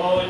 Oh,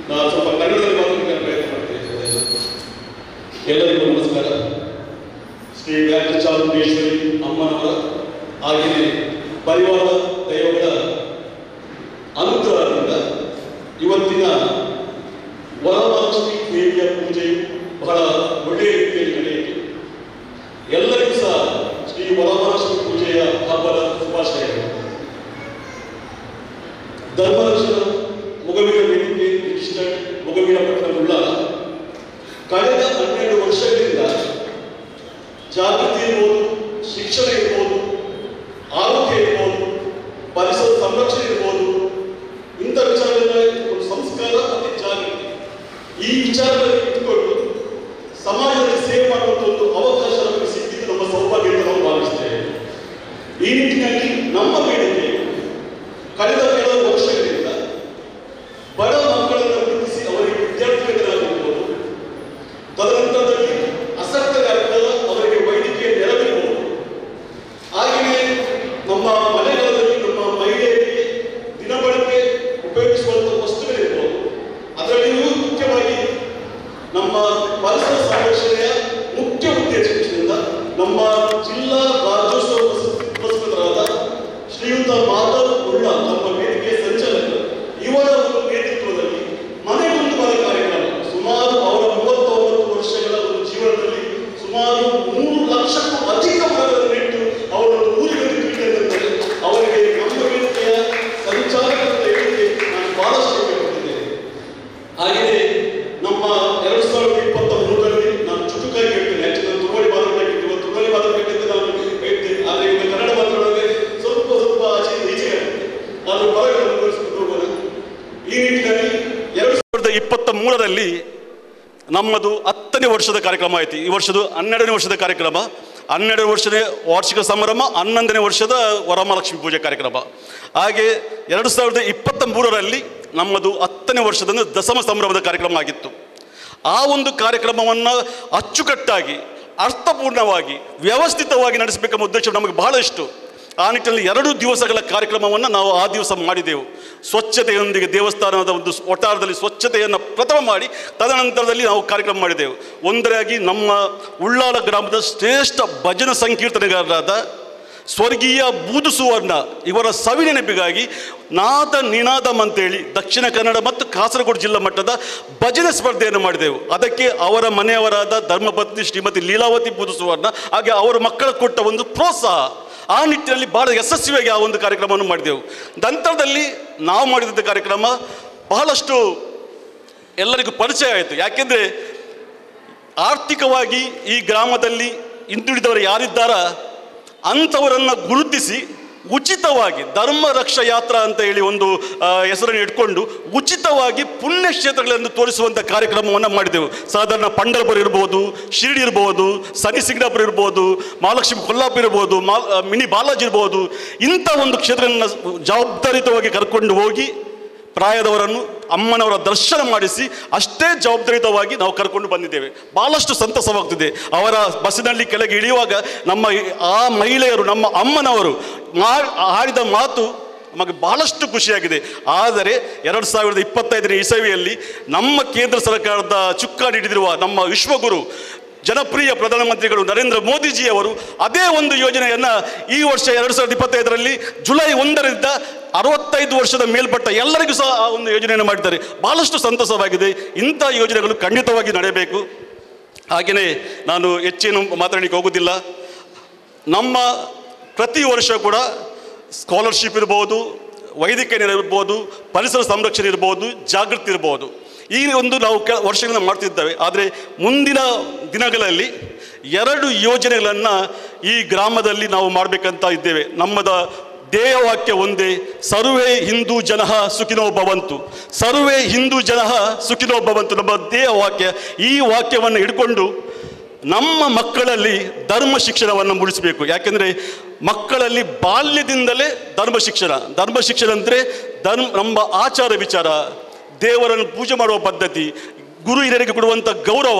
ನಾನು ಸ್ವಲ್ಪ ಕನ್ನಡದಲ್ಲಿ ಮಾತನಾಡಲು ಪ್ರಯತ್ನ ಮಾಡ್ತೇನೆ. ಎಲ್ಲರಿಗೂ ನಮಸ್ಕಾರ. ಶ್ರೀ ವ್ಯಾಘ್ರಚಾಮುಂಡೇಶ್ವರಿ ಅಮ್ಮನವರ ಹಾಗೆಯೇ ಪರಿವಾರ ದೈವಗಳ ಅನುಗ್ರಹದಿಂದ ಇವತ್ತಿನ ವರಮಹಾಲಕ್ಷ್ಮಿ ದೇವಿಯ ಪೂಜೆಯು ಬಹಳ ಒಳ್ಳೆಯ ರೀತಿಯಲ್ಲಿ ನಡೆಯಿತು. ಎಲ್ಲರಿಗೂ ಸಹ ಶ್ರೀ ವರಮಹಾಲಕ್ಷ್ಮಿ ಪೂಜೆಯ ಹಬ್ಬದ ಶುಭಾಶಯಗಳು. ಧರ್ಮರಕ್ಷಣ ಮೊಗವಿನ ವೇದಿಕೆ ರಿಜಿಸ್ಟರ್ಡ್ ಮೊಗವಿನ ಪಟ್ಟಣವುಳ್ಳ ಕಳೆದ 12 ವರ್ಷಗಳಿಂದ ಜಾಗೃತಿ ಇರ್ಬೋದು, ಶಿಕ್ಷಣ ಇರ್ಬೋದು, ಆರೋಗ್ಯ ಇರ್ಬೋದು, ಪರಿಸರ ಸಂರಕ್ಷಣೆ ಇರ್ಬೋದು, ಇಂಥ ವಿಚಾರಗಳ ಒಂದು ಸಂಸ್ಕಾರ ಮತ್ತು ಜಾಗೃತಿ ಈ ವಿಚಾರದಲ್ಲಿ ಇಟ್ಟುಕೊಂಡು ಸಮಾಜದಲ್ಲಿ ಸೇವೆ ಮಾಡುವಂಥ ಒಂದು ಅವಕಾಶ ನಮಗೆ ಸಿಕ್ಕಿದ್ದು ನಮ್ಮ ಸೌಭಾಗ್ಯ ಎಂದು ನಾವು ಭಾವಿಸ್ತೇವೆ. ಈ ನಿಟ್ಟಿನಲ್ಲಿ ನಮ್ಮ ಬೇಡಿಕೆ ಕಳೆದ ಕೆಲವು ವರ್ಷಗಳಿಂದ ಬಡ ಮಕ್ಕಳನ್ನು ಗುರುತಿಸಿ ಅವರಿಗೆ ವಿದ್ಯಾರ್ಥಿಗಳಾಗಿರ್ಬೋದು, ತದನಂತರದಲ್ಲಿ ಆಸಕ್ತರಾಗಿದ್ದ ಅವರಿಗೆ ವೈದ್ಯಕೀಯ ನೆರವಿರ್ಬೋದು, ಹಾಗೆಯೇ ನಮ್ಮ ಮನೆಗಳಲ್ಲಿ ನಮ್ಮ ಮಹಿಳೆಯರಿಗೆ ದಿನಬಳಕೆ ಉಪಯೋಗಿಸುವಂಥ ವಸ್ತುಗಳಿರ್ಬೋದು. ಅದರಲ್ಲಿಯೂ ಮುಖ್ಯವಾಗಿ ನಮ್ಮ ಪರಿಸರ ಸಂರಕ್ಷಣೆಯ ಮುಖ್ಯ ಉದ್ದೇಶದಿಂದ ನಮ್ಮ ಜಿಲ್ಲಾ ರಾಜ್ಯೋತ್ಸವ ಪುರಸ್ಕೃತರಾದ ಶ್ರೀಯುತ ಮಾಧವ್ ಉಳ್ಳ ನಮ್ಮ ವೇದಿಕೆ ಸಂಚಾಲಕರು ಇವರ ಒಂದು ನೇತೃತ್ವದಲ್ಲಿ ಮನೆಗೊಂದು ಮನೆ ಕಾರ್ಯಕ್ರಮ ಸುಮಾರು ಅವರ 39 ವರ್ಷಗಳ ಒಂದು ಜೀವನದಲ್ಲಿ ಸುಮಾರು 3 ಲಕ್ಷಕ್ಕೂ ಅಧಿಕ ಮರಗಳನ್ನು ನೆಟ್ಟು ಅವರನ್ನು ಊರಿಗೆ ಬಿಟ್ಟಿದ್ದಂತೆ ಅವರಿಗೆ ನಮ್ಮ ವೇದಿಕೆಯ ಸಂಚಾಲಕರ ಹೇಳಿಕೆ ನಾನು ಬಹಳಷ್ಟು ಕೊಟ್ಟಿದ್ದೇನೆ. ಹಾಗೆಯೇ ನಮ್ಮ 2023ರಲ್ಲಿ ನಾನು ಚುಟುಕಾಗಿ ಹೇಳ್ತೇನೆ. ಆಕ್ಚುಲಿ ನಾನು ತುಳುವಳಿ ಮಾತಾಡಬೇಕಿತ್ತು, ತುಳುವಳಿ ಮಾತಾಡಬೇಕಂತ ನಾನು ಹೇಳ್ತೇನೆ. ಆದರೆ ಈಗ ಕನ್ನಡ ಮಾತಾಡೋದೇ ಸ್ವಲ್ಪ ಆಚೆ ಈಚೆ ನಾನು ಹೊರಗೆ ತೋರಿಸ್ಕೊಂಡು ಹೋಗೋಣ. ಈ ನಿಟ್ಟಿನಲ್ಲಿ 2023ರಲ್ಲಿ ನಮ್ಮದು 10ನೇ ವರ್ಷದ ಕಾರ್ಯಕ್ರಮ ಆಯಿತು. ಈ ವರ್ಷದ 12ನೇ ವರ್ಷದ ಕಾರ್ಯಕ್ರಮ, 12ನೇ ವರ್ಷದ ವಾರ್ಷಿಕ ಸಮಾರಂಭ, 11ನೇ ವರ್ಷದ ವರಮಹಾಲಕ್ಷ್ಮಿ ಪೂಜೆ ಕಾರ್ಯಕ್ರಮ. ಹಾಗೆ 2023ರಲ್ಲಿ ನಮ್ಮದು 10ನೇ ವರ್ಷದ ದಶಮ ಸಂಭ್ರಮದ ಕಾರ್ಯಕ್ರಮ ಆಗಿತ್ತು. ಆ ಒಂದು ಕಾರ್ಯಕ್ರಮವನ್ನು ಅಚ್ಚುಕಟ್ಟಾಗಿ ಅರ್ಥಪೂರ್ಣವಾಗಿ ವ್ಯವಸ್ಥಿತವಾಗಿ ನಡೆಸಬೇಕೆಂಬ ಉದ್ದೇಶ ನಮಗೆ ಬಹಳ ಇಷ್ಟು. ಆ ನಿಟ್ಟಿನಲ್ಲಿ 2 ದಿವಸಗಳ ಕಾರ್ಯಕ್ರಮವನ್ನು ನಾವು ಆ ದಿವಸ ಮಾಡಿದೆವು. ಸ್ವಚ್ಛತೆಯೊಂದಿಗೆ ದೇವಸ್ಥಾನದ ಒಂದು ಒಟ್ಟಾರದಲ್ಲಿ ಸ್ವಚ್ಛತೆಯನ್ನು ಪ್ರಥಮ ಮಾಡಿ ತದನಂತರದಲ್ಲಿ ನಾವು ಕಾರ್ಯಕ್ರಮ ಮಾಡಿದೆವು. ಒಂದರಾಗಿ ನಮ್ಮ ಉಳ್ಳಾಲ ಗ್ರಾಮದ ಶ್ರೇಷ್ಠ ಭಜನ ಸಂಕೀರ್ತನೆಗಾರರಾದ ಸ್ವರ್ಗೀಯ ಬೂದು ಸುವರ್ಣ ಇವರ ಸವಿನೆನಪಿಗಾಗಿ ನಾದ ನಿನಾದಂ ಅಂತೇಳಿ ದಕ್ಷಿಣ ಕನ್ನಡ ಮತ್ತು ಕಾಸರಗೋಡು ಜಿಲ್ಲಾ ಮಟ್ಟದ ಭಜನೆ ಸ್ಪರ್ಧೆಯನ್ನು ಮಾಡಿದೆವು. ಅದಕ್ಕೆ ಅವರ ಮನೆಯವರಾದ ಧರ್ಮಪತ್ನಿ ಶ್ರೀಮತಿ ಲೀಲಾವತಿ ಬೂದು ಸುವರ್ಣ ಹಾಗೆ ಅವರ ಮಕ್ಕಳ ಕೊಟ್ಟ ಒಂದು ಪ್ರೋತ್ಸಾಹ, ಆ ನಿಟ್ಟಿನಲ್ಲಿ ಬಹಳ ಯಶಸ್ವಿಯಾಗಿ ಆ ಒಂದು ಕಾರ್ಯಕ್ರಮವನ್ನು ಮಾಡಿದೆವು. ನಂತರದಲ್ಲಿ ನಾವು ಮಾಡಿದಂಥ ಕಾರ್ಯಕ್ರಮ ಬಹಳಷ್ಟು ಎಲ್ಲರಿಗೂ ಪರಿಚಯ ಆಯಿತು. ಯಾಕೆಂದರೆ ಆರ್ಥಿಕವಾಗಿ ಈ ಗ್ರಾಮದಲ್ಲಿ ಹಿಂದುಳಿದವರು ಯಾರಿದ್ದಾರ ಅಂಥವರನ್ನು ಗುರುತಿಸಿ ಉಚಿತವಾಗಿ ಧರ್ಮ ರಕ್ಷಾ ಯಾತ್ರಾ ಅಂತ ಹೇಳಿ ಒಂದು ಹೆಸರನ್ನು ಇಟ್ಕೊಂಡು ಉಚಿತವಾಗಿ ಪುಣ್ಯಕ್ಷೇತ್ರಗಳನ್ನು ತೋರಿಸುವಂಥ ಕಾರ್ಯಕ್ರಮವನ್ನು ಮಾಡಿದೆವು. ಸಾಧಾರಣ ಪಂಢರಪುರ ಇರ್ಬೋದು, ಶಿರ್ಡಿ ಇರ್ಬೋದು, ಶನಿ ಸಿಂಗನಾಪುರ ಇರ್ಬೋದು, ಮಹಾಲಕ್ಷ್ಮಿ ಕೊಲ್ಲಾಪುರ ಇರ್ಬೋದು, ಮಿನಿ ಬಾಲಾಜಿ ಇರ್ಬೋದು, ಇಂಥ ಒಂದು ಕ್ಷೇತ್ರವನ್ನು ಜವಾಬ್ದಾರಿತವಾಗಿ ಕರ್ಕೊಂಡು ಹೋಗಿ ಪ್ರಾಯದವರನ್ನು ಅಮ್ಮನವರ ದರ್ಶನ ಮಾಡಿಸಿ ಅಷ್ಟೇ ಜವಾಬ್ದಾರಿತವಾಗಿ ನಾವು ಕರ್ಕೊಂಡು ಬಂದಿದ್ದೇವೆ. ಭಾಳಷ್ಟು ಸಂತಸವಾಗ್ತಿದೆ. ಅವರ ಬಸ್ಸಿನಲ್ಲಿ ಕೆಳಗೆ ಇಳಿಯುವಾಗ ನಮ್ಮ ಆ ಮಹಿಳೆಯರು, ನಮ್ಮ ಅಮ್ಮನವರು ಆಡಿದ ಮಾತು ನಮಗೆ ಬಹಳಷ್ಟು ಖುಷಿಯಾಗಿದೆ. ಆದರೆ 2025ನೇ ಇಸವಿಯಲ್ಲಿ ನಮ್ಮ ಕೇಂದ್ರ ಸರ್ಕಾರದ ಚುಕ್ಕಾಣಿ ಹಿಡಿದಿರುವ ನಮ್ಮ ವಿಶ್ವಗುರು ಜನಪ್ರಿಯ ಪ್ರಧಾನಮಂತ್ರಿಗಳು ನರೇಂದ್ರ ಮೋದಿಜಿಯವರು ಅದೇ ಒಂದು ಯೋಜನೆಯನ್ನು ಈ ವರ್ಷ 2025ರಲ್ಲಿ ಜುಲೈ 1ರಿಂದ 65 ವರ್ಷದ ಮೇಲ್ಪಟ್ಟ ಎಲ್ಲರಿಗೂ ಸಹ ಆ ಒಂದು ಯೋಜನೆಯನ್ನು ಮಾಡಿದ್ದಾರೆ. ಬಹಳಷ್ಟು ಸಂತಸವಾಗಿದೆ. ಇಂಥ ಯೋಜನೆಗಳು ಖಂಡಿತವಾಗಿ ನಡೆಯಬೇಕು. ಹಾಗೆಯೇ ನಾನು ಹೆಚ್ಚೇನು ಮಾತಾಡಲಿಕ್ಕೆ ಹೋಗೋದಿಲ್ಲ. ನಮ್ಮ ಪ್ರತಿ ವರ್ಷ ಕೂಡ ಸ್ಕಾಲರ್ಶಿಪ್ ಇರ್ಬೋದು, ವೈದ್ಯಕೀಯ ನೆರವು ಇರ್ಬೋದು, ಪರಿಸರ ಸಂರಕ್ಷಣೆ ಇರ್ಬೋದು, ಜಾಗೃತಿ ಇರ್ಬೋದು, ಈ ಒಂದು ನಾವು ವರ್ಷಗಳಿಂದ ಮಾಡ್ತಿದ್ದೇವೆ. ಆದರೆ ಮುಂದಿನ ದಿನಗಳಲ್ಲಿ 2 ಯೋಜನೆಗಳನ್ನು ಈ ಗ್ರಾಮದಲ್ಲಿ ನಾವು ಮಾಡಬೇಕಂತ ಇದ್ದೇವೆ. ನಮ್ಮದ ಧ್ಯೇಯವಾಕ್ಯ ಒಂದೇ, ಸರ್ವೇ ಹಿಂದೂ ಜನಃ ಸುಖಿನೋ ಭವಂತು, ಸರ್ವೇ ಹಿಂದೂ ಜನಃ ಸುಖಿನೋ ಭವಂತು ನಮ್ಮ ಧ್ಯೇಯವಾಕ್ಯ. ಈ ವಾಕ್ಯವನ್ನು ಹಿಡ್ಕೊಂಡು ನಮ್ಮ ಮಕ್ಕಳಲ್ಲಿ ಧರ್ಮ ಶಿಕ್ಷಣವನ್ನು ಮೂಡಿಸಬೇಕು. ಯಾಕೆಂದರೆ ಮಕ್ಕಳಲ್ಲಿ ಬಾಲ್ಯದಿಂದಲೇ ಧರ್ಮ ಶಿಕ್ಷಣ ಅಂದರೆ ನಮ್ಮ ಆಚಾರ ವಿಚಾರ, ದೇವರನ್ನು ಪೂಜೆ ಮಾಡುವ ಪದ್ಧತಿ, ಗುರು ಹಿರಿಯರಿಗೆ ಕೊಡುವಂಥ ಗೌರವ,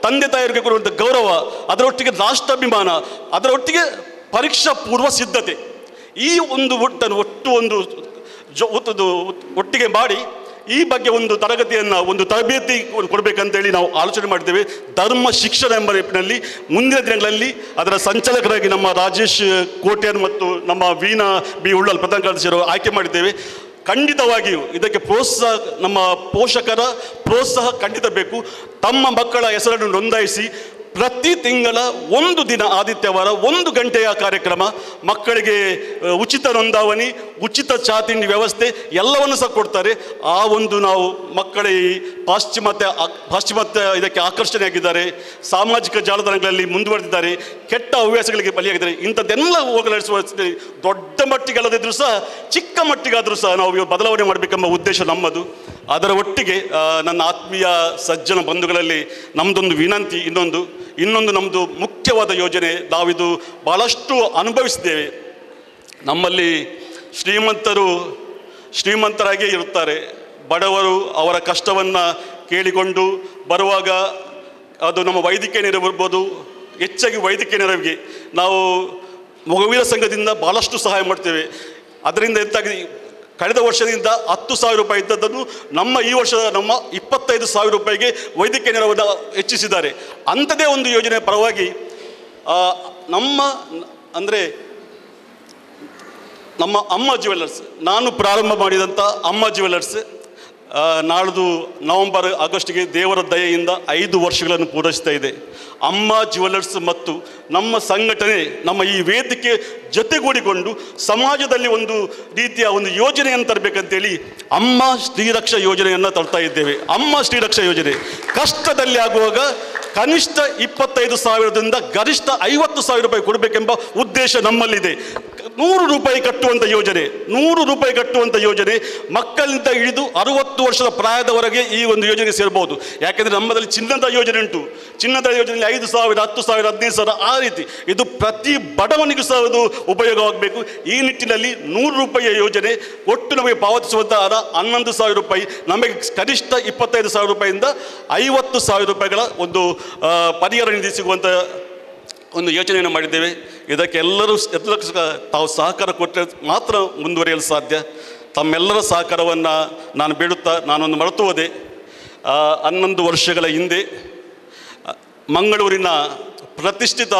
ತಂದೆ ತಾಯಿಯರಿಗೆ ಕೊಡುವಂಥ ಗೌರವ, ಅದರೊಟ್ಟಿಗೆ ರಾಷ್ಟ್ರಾಭಿಮಾನ, ಅದರೊಟ್ಟಿಗೆ ಪರೀಕ್ಷಾ ಪೂರ್ವ ಸಿದ್ಧತೆ, ಈ ಒಂದು ಒಟ್ಟಿಗೆ ಮಾಡಿ ಈ ಬಗ್ಗೆ ಒಂದು ತರಗತಿಯನ್ನು, ಒಂದು ತರಬೇತಿ ಕೊಡಬೇಕಂತೇಳಿ ನಾವು ಆಲೋಚನೆ ಮಾಡಿದ್ದೇವೆ. ಧರ್ಮ ಶಿಕ್ಷಣ ಎಂಬ ನಿಟ್ಟಿನಲ್ಲಿ ಮುಂದಿನ ದಿನಗಳಲ್ಲಿ ಅದರ ಸಂಚಾಲಕರಾಗಿ ನಮ್ಮ ರಾಜೇಶ್ ಕೋಟ್ಯಾನ್ ಮತ್ತು ನಮ್ಮ ವೀಣಾ ಬಿ ಉಳ್ಳಲ್ ಪ್ರಧಾನ ಕಾರ್ಯದರ್ಶಿಯರು ಆಯ್ಕೆ ಮಾಡಿದ್ದೇವೆ. ಖಂಡಿತವಾಗಿಯೂ ಇದಕ್ಕೆ ಪ್ರೋತ್ಸಾಹ, ನಮ್ಮ ಪೋಷಕರ ಪ್ರೋತ್ಸಾಹ ಖಂಡಿತ ಬೇಕು. ತಮ್ಮ ಮಕ್ಕಳ ಹೆಸರನ್ನು ನೋಂದಾಯಿಸಿ ಪ್ರತಿ ತಿಂಗಳ ಒಂದು ದಿನ ಆದಿತ್ಯವಾರ 1 ಗಂಟೆಯ ಕಾರ್ಯಕ್ರಮ, ಮಕ್ಕಳಿಗೆ ಉಚಿತ ನೋಂದಾವಣಿ, ಉಚಿತ ಚಾ ತಿಂಡಿ ವ್ಯವಸ್ಥೆ ಎಲ್ಲವನ್ನು ಸಹ ಕೊಡ್ತಾರೆ. ಆ ಒಂದು ನಾವು ಮಕ್ಕಳ ಈ ಪಾಶ್ಚಿಮಾತ್ಯ ಇದಕ್ಕೆ ಆಕರ್ಷಣೆಯಾಗಿದ್ದಾರೆ, ಸಾಮಾಜಿಕ ಜಾಲತಾಣಗಳಲ್ಲಿ ಮುಂದುವರೆದಿದ್ದಾರೆ, ಕೆಟ್ಟ ಹವ್ಯಾಸಗಳಿಗೆ ಬಲಿಯಾಗಿದ್ದಾರೆ. ಇಂಥದ್ದೆಲ್ಲ ಹೋಗಲಾಡಿಸುವ ದೊಡ್ಡ ಮಟ್ಟಿಗೆಲ್ಲದಿದ್ರೂ ಸಹ ಚಿಕ್ಕ ಮಟ್ಟಿಗಾದರೂ ಸಹ ನಾವು ಬದಲಾವಣೆ ಮಾಡಬೇಕೆಂಬ ಉದ್ದೇಶ ನಮ್ಮದು. ಅದರ ಒಟ್ಟಿಗೆ ನನ್ನ ಆತ್ಮೀಯ ಸಜ್ಜನ ಬಂಧುಗಳಲ್ಲಿ ನಮ್ಮದೊಂದು ವಿನಂತಿ, ಇನ್ನೊಂದು ನಮ್ಮದು ಮುಖ್ಯವಾದ ಯೋಜನೆ. ನಾವಿದು ಭಾಳಷ್ಟು ಅನುಭವಿಸಿದ್ದೇವೆ. ನಮ್ಮಲ್ಲಿ ಶ್ರೀಮಂತರಾಗಿಯೇ ಇರುತ್ತಾರೆ, ಬಡವರು ಅವರ ಕಷ್ಟವನ್ನು ಕೇಳಿಕೊಂಡು ಬರುವಾಗ ಅದು ನಮ್ಮ ವೈದ್ಯಕೀಯ ನೆರವಿರ್ಬೋದು. ಹೆಚ್ಚಾಗಿ ವೈದ್ಯಕೀಯ ನೆರವಿಗೆ ನಾವು ಮೊಗವೀರ ಸಂಘದಿಂದ ಭಾಳಷ್ಟು ಸಹಾಯ ಮಾಡ್ತೇವೆ. ಅದರಿಂದ ಎಂತಾಗಿ ಕಳೆದ ವರ್ಷದಿಂದ 10,000 ರೂಪಾಯಿ ಇದ್ದದ್ದನ್ನು ಈ ವರ್ಷ 25,000 ರೂಪಾಯಿಗೆ ವೈದ್ಯಕೀಯ ನೆರವನ್ನು ಹೆಚ್ಚಿಸಿದ್ದಾರೆ. ಅಂಥದ್ದೇ ಒಂದು ಯೋಜನೆ ಪರವಾಗಿ ನಮ್ಮ ಅಮ್ಮ ಜ್ಯುವೆಲ್ಲರ್ಸ್, ನಾನು ಪ್ರಾರಂಭ ಮಾಡಿದಂಥ ಅಮ್ಮ ಜ್ಯುವೆಲ್ಲರ್ಸ್ ನಾಳ್ದು ನವೆಂಬರ್ ಆಗಸ್ಟ್ಗೆ ದೇವರ ದಯೆಯಿಂದ 5 ವರ್ಷಗಳನ್ನು ಪೂರೈಸ್ತಾ ಇದೆ. ಅಮ್ಮ ಜ್ಯುವೆಲ್ಲರ್ಸ್ ಮತ್ತು ನಮ್ಮ ಸಂಘಟನೆ, ನಮ್ಮ ಈ ವೇದಿಕೆ ಜೊತೆಗೂಡಿಕೊಂಡು ಸಮಾಜದಲ್ಲಿ ಒಂದು ರೀತಿಯ ಒಂದು ಯೋಜನೆಯನ್ನು ತರಬೇಕಂತೇಳಿ ಅಮ್ಮ ಶ್ರೀರಕ್ಷಾ ಯೋಜನೆಯನ್ನು ತರ್ತಾ ಇದ್ದೇವೆ. ಅಮ್ಮ ಶ್ರೀರಕ್ಷಾ ಯೋಜನೆ ಕಷ್ಟದಲ್ಲಿ ಆಗುವಾಗ ಕನಿಷ್ಠ 25,000ದಿಂದ ಗರಿಷ್ಠ 50,000 ರೂಪಾಯಿ ಕೊಡಬೇಕೆಂಬ ಉದ್ದೇಶ ನಮ್ಮಲ್ಲಿದೆ. 100 ರೂಪಾಯಿ ಕಟ್ಟುವಂಥ ಯೋಜನೆ, ಮಕ್ಕಳಿಂದ ಹಿಡಿದು 60 ವರ್ಷದ ಪ್ರಾಯದವರೆಗೆ ಈ ಒಂದು ಯೋಜನೆ ಸೇರಬಹುದು. ಯಾಕೆಂದರೆ ನಮ್ಮಲ್ಲಿ ಚಿನ್ನದ ಯೋಜನೆ ಉಂಟು. ಚಿನ್ನದ ಯೋಜನೆಯಲ್ಲಿ 5,000, 10,000, 15,000 ಆ ರೀತಿ. ಇದು ಪ್ರತಿ ಬಡವನಿಗೂ ಸಹ ಅದು ಉಪಯೋಗವಾಗಬೇಕು. ಈ ನಿಟ್ಟಿನಲ್ಲಿ 100 ರೂಪಾಯಿಯ ಯೋಜನೆ ಒಟ್ಟು ನಮಗೆ ಪಾವತಿಸುವಂಥ ಹಣ 11,000 ರೂಪಾಯಿ. ನಮಗೆ ಕನಿಷ್ಠ 25,000 ರೂಪಾಯಿಯಿಂದ 50,000 ರೂಪಾಯಿಗಳ ಒಂದು ಪರಿಹಾರ ನಿಧಿ ಸಿಗುವಂಥ ಒಂದು ಯೋಚನೆಯನ್ನು ಮಾಡಿದ್ದೇವೆ. ಇದಕ್ಕೆಲ್ಲರೂ ತಾವು ಸಹಕಾರ ಕೊಟ್ಟರೆ ಮಾತ್ರ ಮುಂದುವರಿಯಲು ಸಾಧ್ಯ. ತಮ್ಮೆಲ್ಲರ ಸಹಕಾರವನ್ನು ನಾನು ಬೇಡುತ್ತಾ ನಾನೊಂದು ಮರೆತು ಹೋದೆ. 11 ವರ್ಷಗಳ ಹಿಂದೆ ಮಂಗಳೂರಿನ ಪ್ರತಿಷ್ಠಿತ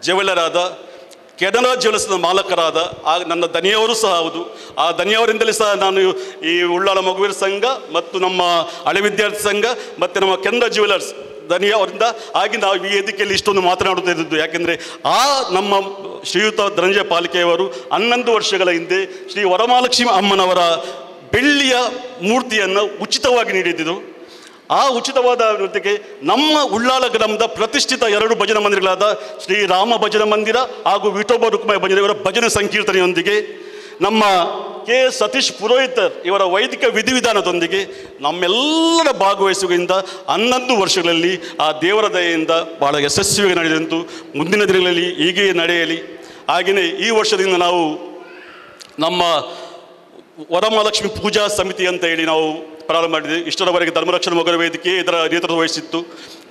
ಜ್ಯುವೆಲ್ಲರಾದ ಕೆನರಾ ಜ್ಯುವೆಲ್ಲರ್ಸ್ನ ಮಾಲಕರಾದ ನನ್ನ ದನಿಯವರು ಸಹ ಹೌದು. ಆ ದನಿಯವರಿಂದಲೇ ಸಹ ನಾನು ಈ ಉಳ್ಳಾಲ ಮೊಗವೀರ ಸಂಘ ಮತ್ತು ನಮ್ಮ ಹಳೆ ವಿದ್ಯಾರ್ಥಿ ಸಂಘ ಮತ್ತು ನಮ್ಮ ಕೆನರಾ ಜ್ಯುವೆಲ್ಲರ್ಸ್ ದನಿಯವರಿಂದ ಆಗಿ ನಾವು ಈ ವೇದಿಕೆಯಲ್ಲಿ ಇಷ್ಟೊಂದು ಮಾತನಾಡುತ್ತಿದ್ದು. ಯಾಕೆಂದರೆ ನಮ್ಮ ಶ್ರೀಯುತ ಧನಂಜಯ ಪಾಲಿಕೆಯವರು 11 ವರ್ಷಗಳ ಹಿಂದೆ ಶ್ರೀ ವರಮಹಾಲಕ್ಷ್ಮಿ ಅಮ್ಮನವರ ಬೆಳ್ಳಿಯ ಮೂರ್ತಿಯನ್ನು ಉಚಿತವಾಗಿ ನೀಡಿದ್ದರು. ಆ ಉಚಿತವಾದ ನೃತ್ಯಕ್ಕೆ ನಮ್ಮ ಉಳ್ಳಾಲ ಗ್ರಾಮದ ಪ್ರತಿಷ್ಠಿತ 2 ಭಜನಾ ಮಂದಿರಗಳಾದ ಶ್ರೀ ರಾಮ ಭಜನಾ ಮಂದಿರ ಹಾಗೂ ವಿಠೋಬ ರುಕ್ಮಾಯಿ ಭಜನೆಯವರ ಭಜನೆ ಸಂಕೀರ್ತನೆಯೊಂದಿಗೆ, ನಮ್ಮ KS ಸತೀಶ್ ಪುರೋಹಿತರ್ ಇವರ ವೈದಿಕ ವಿಧಿವಿಧಾನದೊಂದಿಗೆ ನಮ್ಮೆಲ್ಲರ ಭಾಗವಹಿಸುವಿಕೆಯಿಂದ 11 ವರ್ಷಗಳಲ್ಲಿ ಆ ದೇವರ ದಯೆಯಿಂದ ಭಾಳ ಯಶಸ್ವಿಯಾಗಿ ನಡೆದಂತು. ಮುಂದಿನ ದಿನಗಳಲ್ಲಿ ಹೀಗೆ ನಡೆಯಲಿ. ಹಾಗೆಯೇ ಈ ವರ್ಷದಿಂದ ನಾವು ನಮ್ಮ ವರಮಹಾಲಕ್ಷ್ಮಿ ಪೂಜಾ ಸಮಿತಿ ಅಂತ ಹೇಳಿ ನಾವು ಪ್ರಾರಂಭ ಮಾಡಿದ್ವಿ. ಇಷ್ಟರವರೆಗೆ ಧರ್ಮರಕ್ಷಣಾ ಮೊಗರ ವೇದಿಕೆ ಇದರ ನೇತೃತ್ವ ವಹಿಸಿತ್ತು.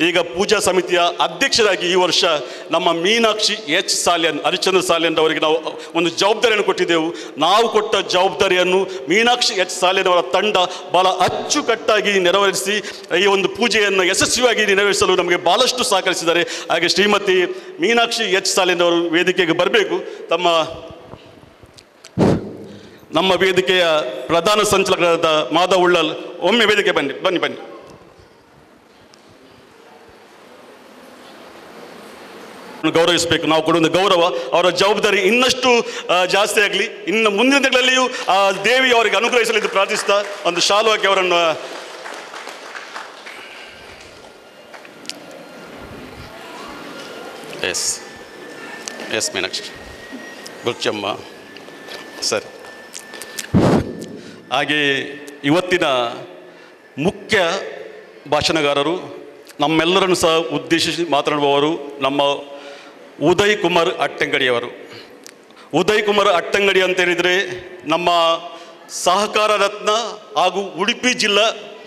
ಈಗ ಪೂಜಾ ಸಮಿತಿಯ ಅಧ್ಯಕ್ಷರಾಗಿ ಈ ವರ್ಷ ನಮ್ಮ ಮೀನಾಕ್ಷಿ H. ಸಾಲ್ಯನ್, ಹರಿಶ್ಚಂದ್ರ ಸಾಲ್ಯನ್ ಅವರಿಗೆ ನಾವು ಒಂದು ಜವಾಬ್ದಾರಿಯನ್ನು ಕೊಟ್ಟಿದ್ದೆವು. ನಾವು ಕೊಟ್ಟ ಜವಾಬ್ದಾರಿಯನ್ನು ಮೀನಾಕ್ಷಿ H. ಸಾಲ್ಯನ್ ಅವರ ತಂಡ ಭಾಳ ಅಚ್ಚುಕಟ್ಟಾಗಿ ನೆರವೇರಿಸಿ ಈ ಒಂದು ಪೂಜೆಯನ್ನು ಯಶಸ್ವಿಯಾಗಿ ನೆರವೇರಿಸಲು ನಮಗೆ ಭಾಳಷ್ಟು ಸಹಕರಿಸಿದ್ದಾರೆ. ಹಾಗೆ ಶ್ರೀಮತಿ ಮೀನಾಕ್ಷಿ H. ಸಾಲ್ಯನ್ ಅವರು ವೇದಿಕೆಗೆ ಬರಬೇಕು. ನಮ್ಮ ವೇದಿಕೆಯ ಪ್ರಧಾನ ಸಂಚಾಲಕರಾದ ಮಾಧವ್ ಉಳ್ಳಲ್ ಒಮ್ಮೆ ವೇದಿಕೆ ಬನ್ನಿ. ಗೌರವಿಸಬೇಕು. ನಾವು ಕೊಡುವ ಗೌರವ, ಅವರ ಜವಾಬ್ದಾರಿ ಇನ್ನಷ್ಟು ಜಾಸ್ತಿ ಆಗಲಿ. ಇನ್ನು ಮುಂದಿನ ದಿನಗಳಲ್ಲಿಯೂ ಆ ದೇವಿ ಅವರಿಗೆ ಅನುಗ್ರಹಿಸಲಿದ್ದು ಪ್ರಾರ್ಥಿಸ್ತಾ ಒಂದು ಶಾಲು ಹಾಕಿ ಅವರನ್ನು ಎಸ್ ಮೀನಾಕ್ಷಿ ಗುರ್ಚಮ್ಮ ಸರಿ. ಹಾಗೆ ಇವತ್ತಿನ ಮುಖ್ಯ ಭಾಷಣಗಾರರು ನಮ್ಮೆಲ್ಲರನ್ನು ಸಹ ಉದ್ದೇಶಿಸಿ ಮಾತನಾಡುವವರು ನಮ್ಮ ಉದಯ್ ಕುಮಾರ್ ಅಟ್ಟಂಗಡಿಯವರು. ಉದಯ್ ಕುಮಾರ್ ಅಟ್ಟಂಗಡಿ ಅಂತ ಹೇಳಿದರೆ ನಮ್ಮ ಸಹಕಾರ ರತ್ನ ಹಾಗೂ ಉಡುಪಿ ಜಿಲ್ಲಾ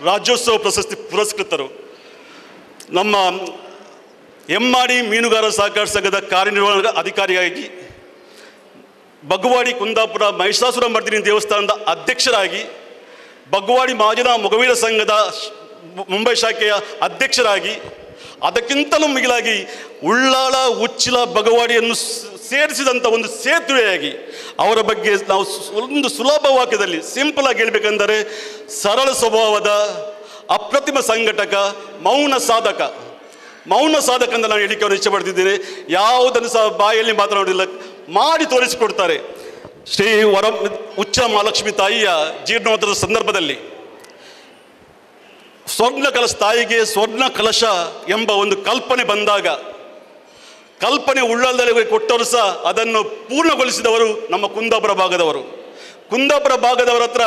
ರಾಜ್ಯೋತ್ಸವ ಪ್ರಶಸ್ತಿ ಪುರಸ್ಕೃತರು. ನಮ್ಮ ಎಮ್ಮಾಡಿ ಮೀನುಗಾರ ಸಹಕಾರ ಸಂಘದ ಕಾರ್ಯನಿರ್ವಹಣಾ ಅಧಿಕಾರಿಯಾಗಿ, ಬಗವಾಡಿ ಕುಂದಾಪುರ ಮಹಿಷಾಸುರ ಮರ್ದಿನಿ ದೇವಸ್ಥಾನದ ಅಧ್ಯಕ್ಷರಾಗಿ, ಬಗ್ವಾಡಿ ಮಹಾಜನ ಮೊಗವೀರ ಸಂಘದ ಮುಂಬೈ ಶಾಖೆಯ ಅಧ್ಯಕ್ಷರಾಗಿ, ಅದಕ್ಕಿಂತಲೂ ಮಿಗಿಲಾಗಿ ಉಳ್ಳಾಲ, ಉಚ್ಚಿಲ, ಬಗವಾಡಿಯನ್ನು ಸೇರಿಸಿದಂಥ ಒಂದು ಸೇತುವೆಯಾಗಿ ಅವರ ಬಗ್ಗೆ ನಾವು ಒಂದು ಸುಲಭ ವಾಕ್ಯದಲ್ಲಿ ಸಿಂಪಲ್ ಆಗಿ ಹೇಳಬೇಕೆಂದರೆ ಸರಳ ಸ್ವಭಾವದ ಅಪ್ರತಿಮ ಸಂಘಟಕ, ಮೌನ ಸಾಧಕ ಅಂತ ನಾನು ಹೇಳಿಕೆ ಅವರು ಇಷ್ಟಪಡ್ತಿದ್ದೇನೆ. ಯಾವುದನ್ನು ಸಹ ಬಾಯಲ್ಲಿ ಮಾತನಾಡೋದಿಲ್ಲ, ಮಾಡಿ ತೋರಿಸಿಕೊಡ್ತಾರೆ. ಶ್ರೀ ಉಚ್ಚ ಮಹಾಲಕ್ಷ್ಮಿ ತಾಯಿಯ ಜೀರ್ಣೋದ್ಧರದ ಸಂದರ್ಭದಲ್ಲಿ ತಾಯಿಗೆ ಸ್ವರ್ಣ ಕಲಶ ಎಂಬ ಒಂದು ಕಲ್ಪನೆ ಬಂದಾಗ, ಕಲ್ಪನೆ ಉಳ್ಳಾಲದಲ್ಲಿ ಕೊಟ್ಟವರು ಸಹ ಅದನ್ನು ಪೂರ್ಣಗೊಳಿಸಿದವರು ನಮ್ಮ ಕುಂದಾಪುರ ಭಾಗದವರು. ಕುಂದಾಪುರ ಭಾಗದವರ ಹತ್ರ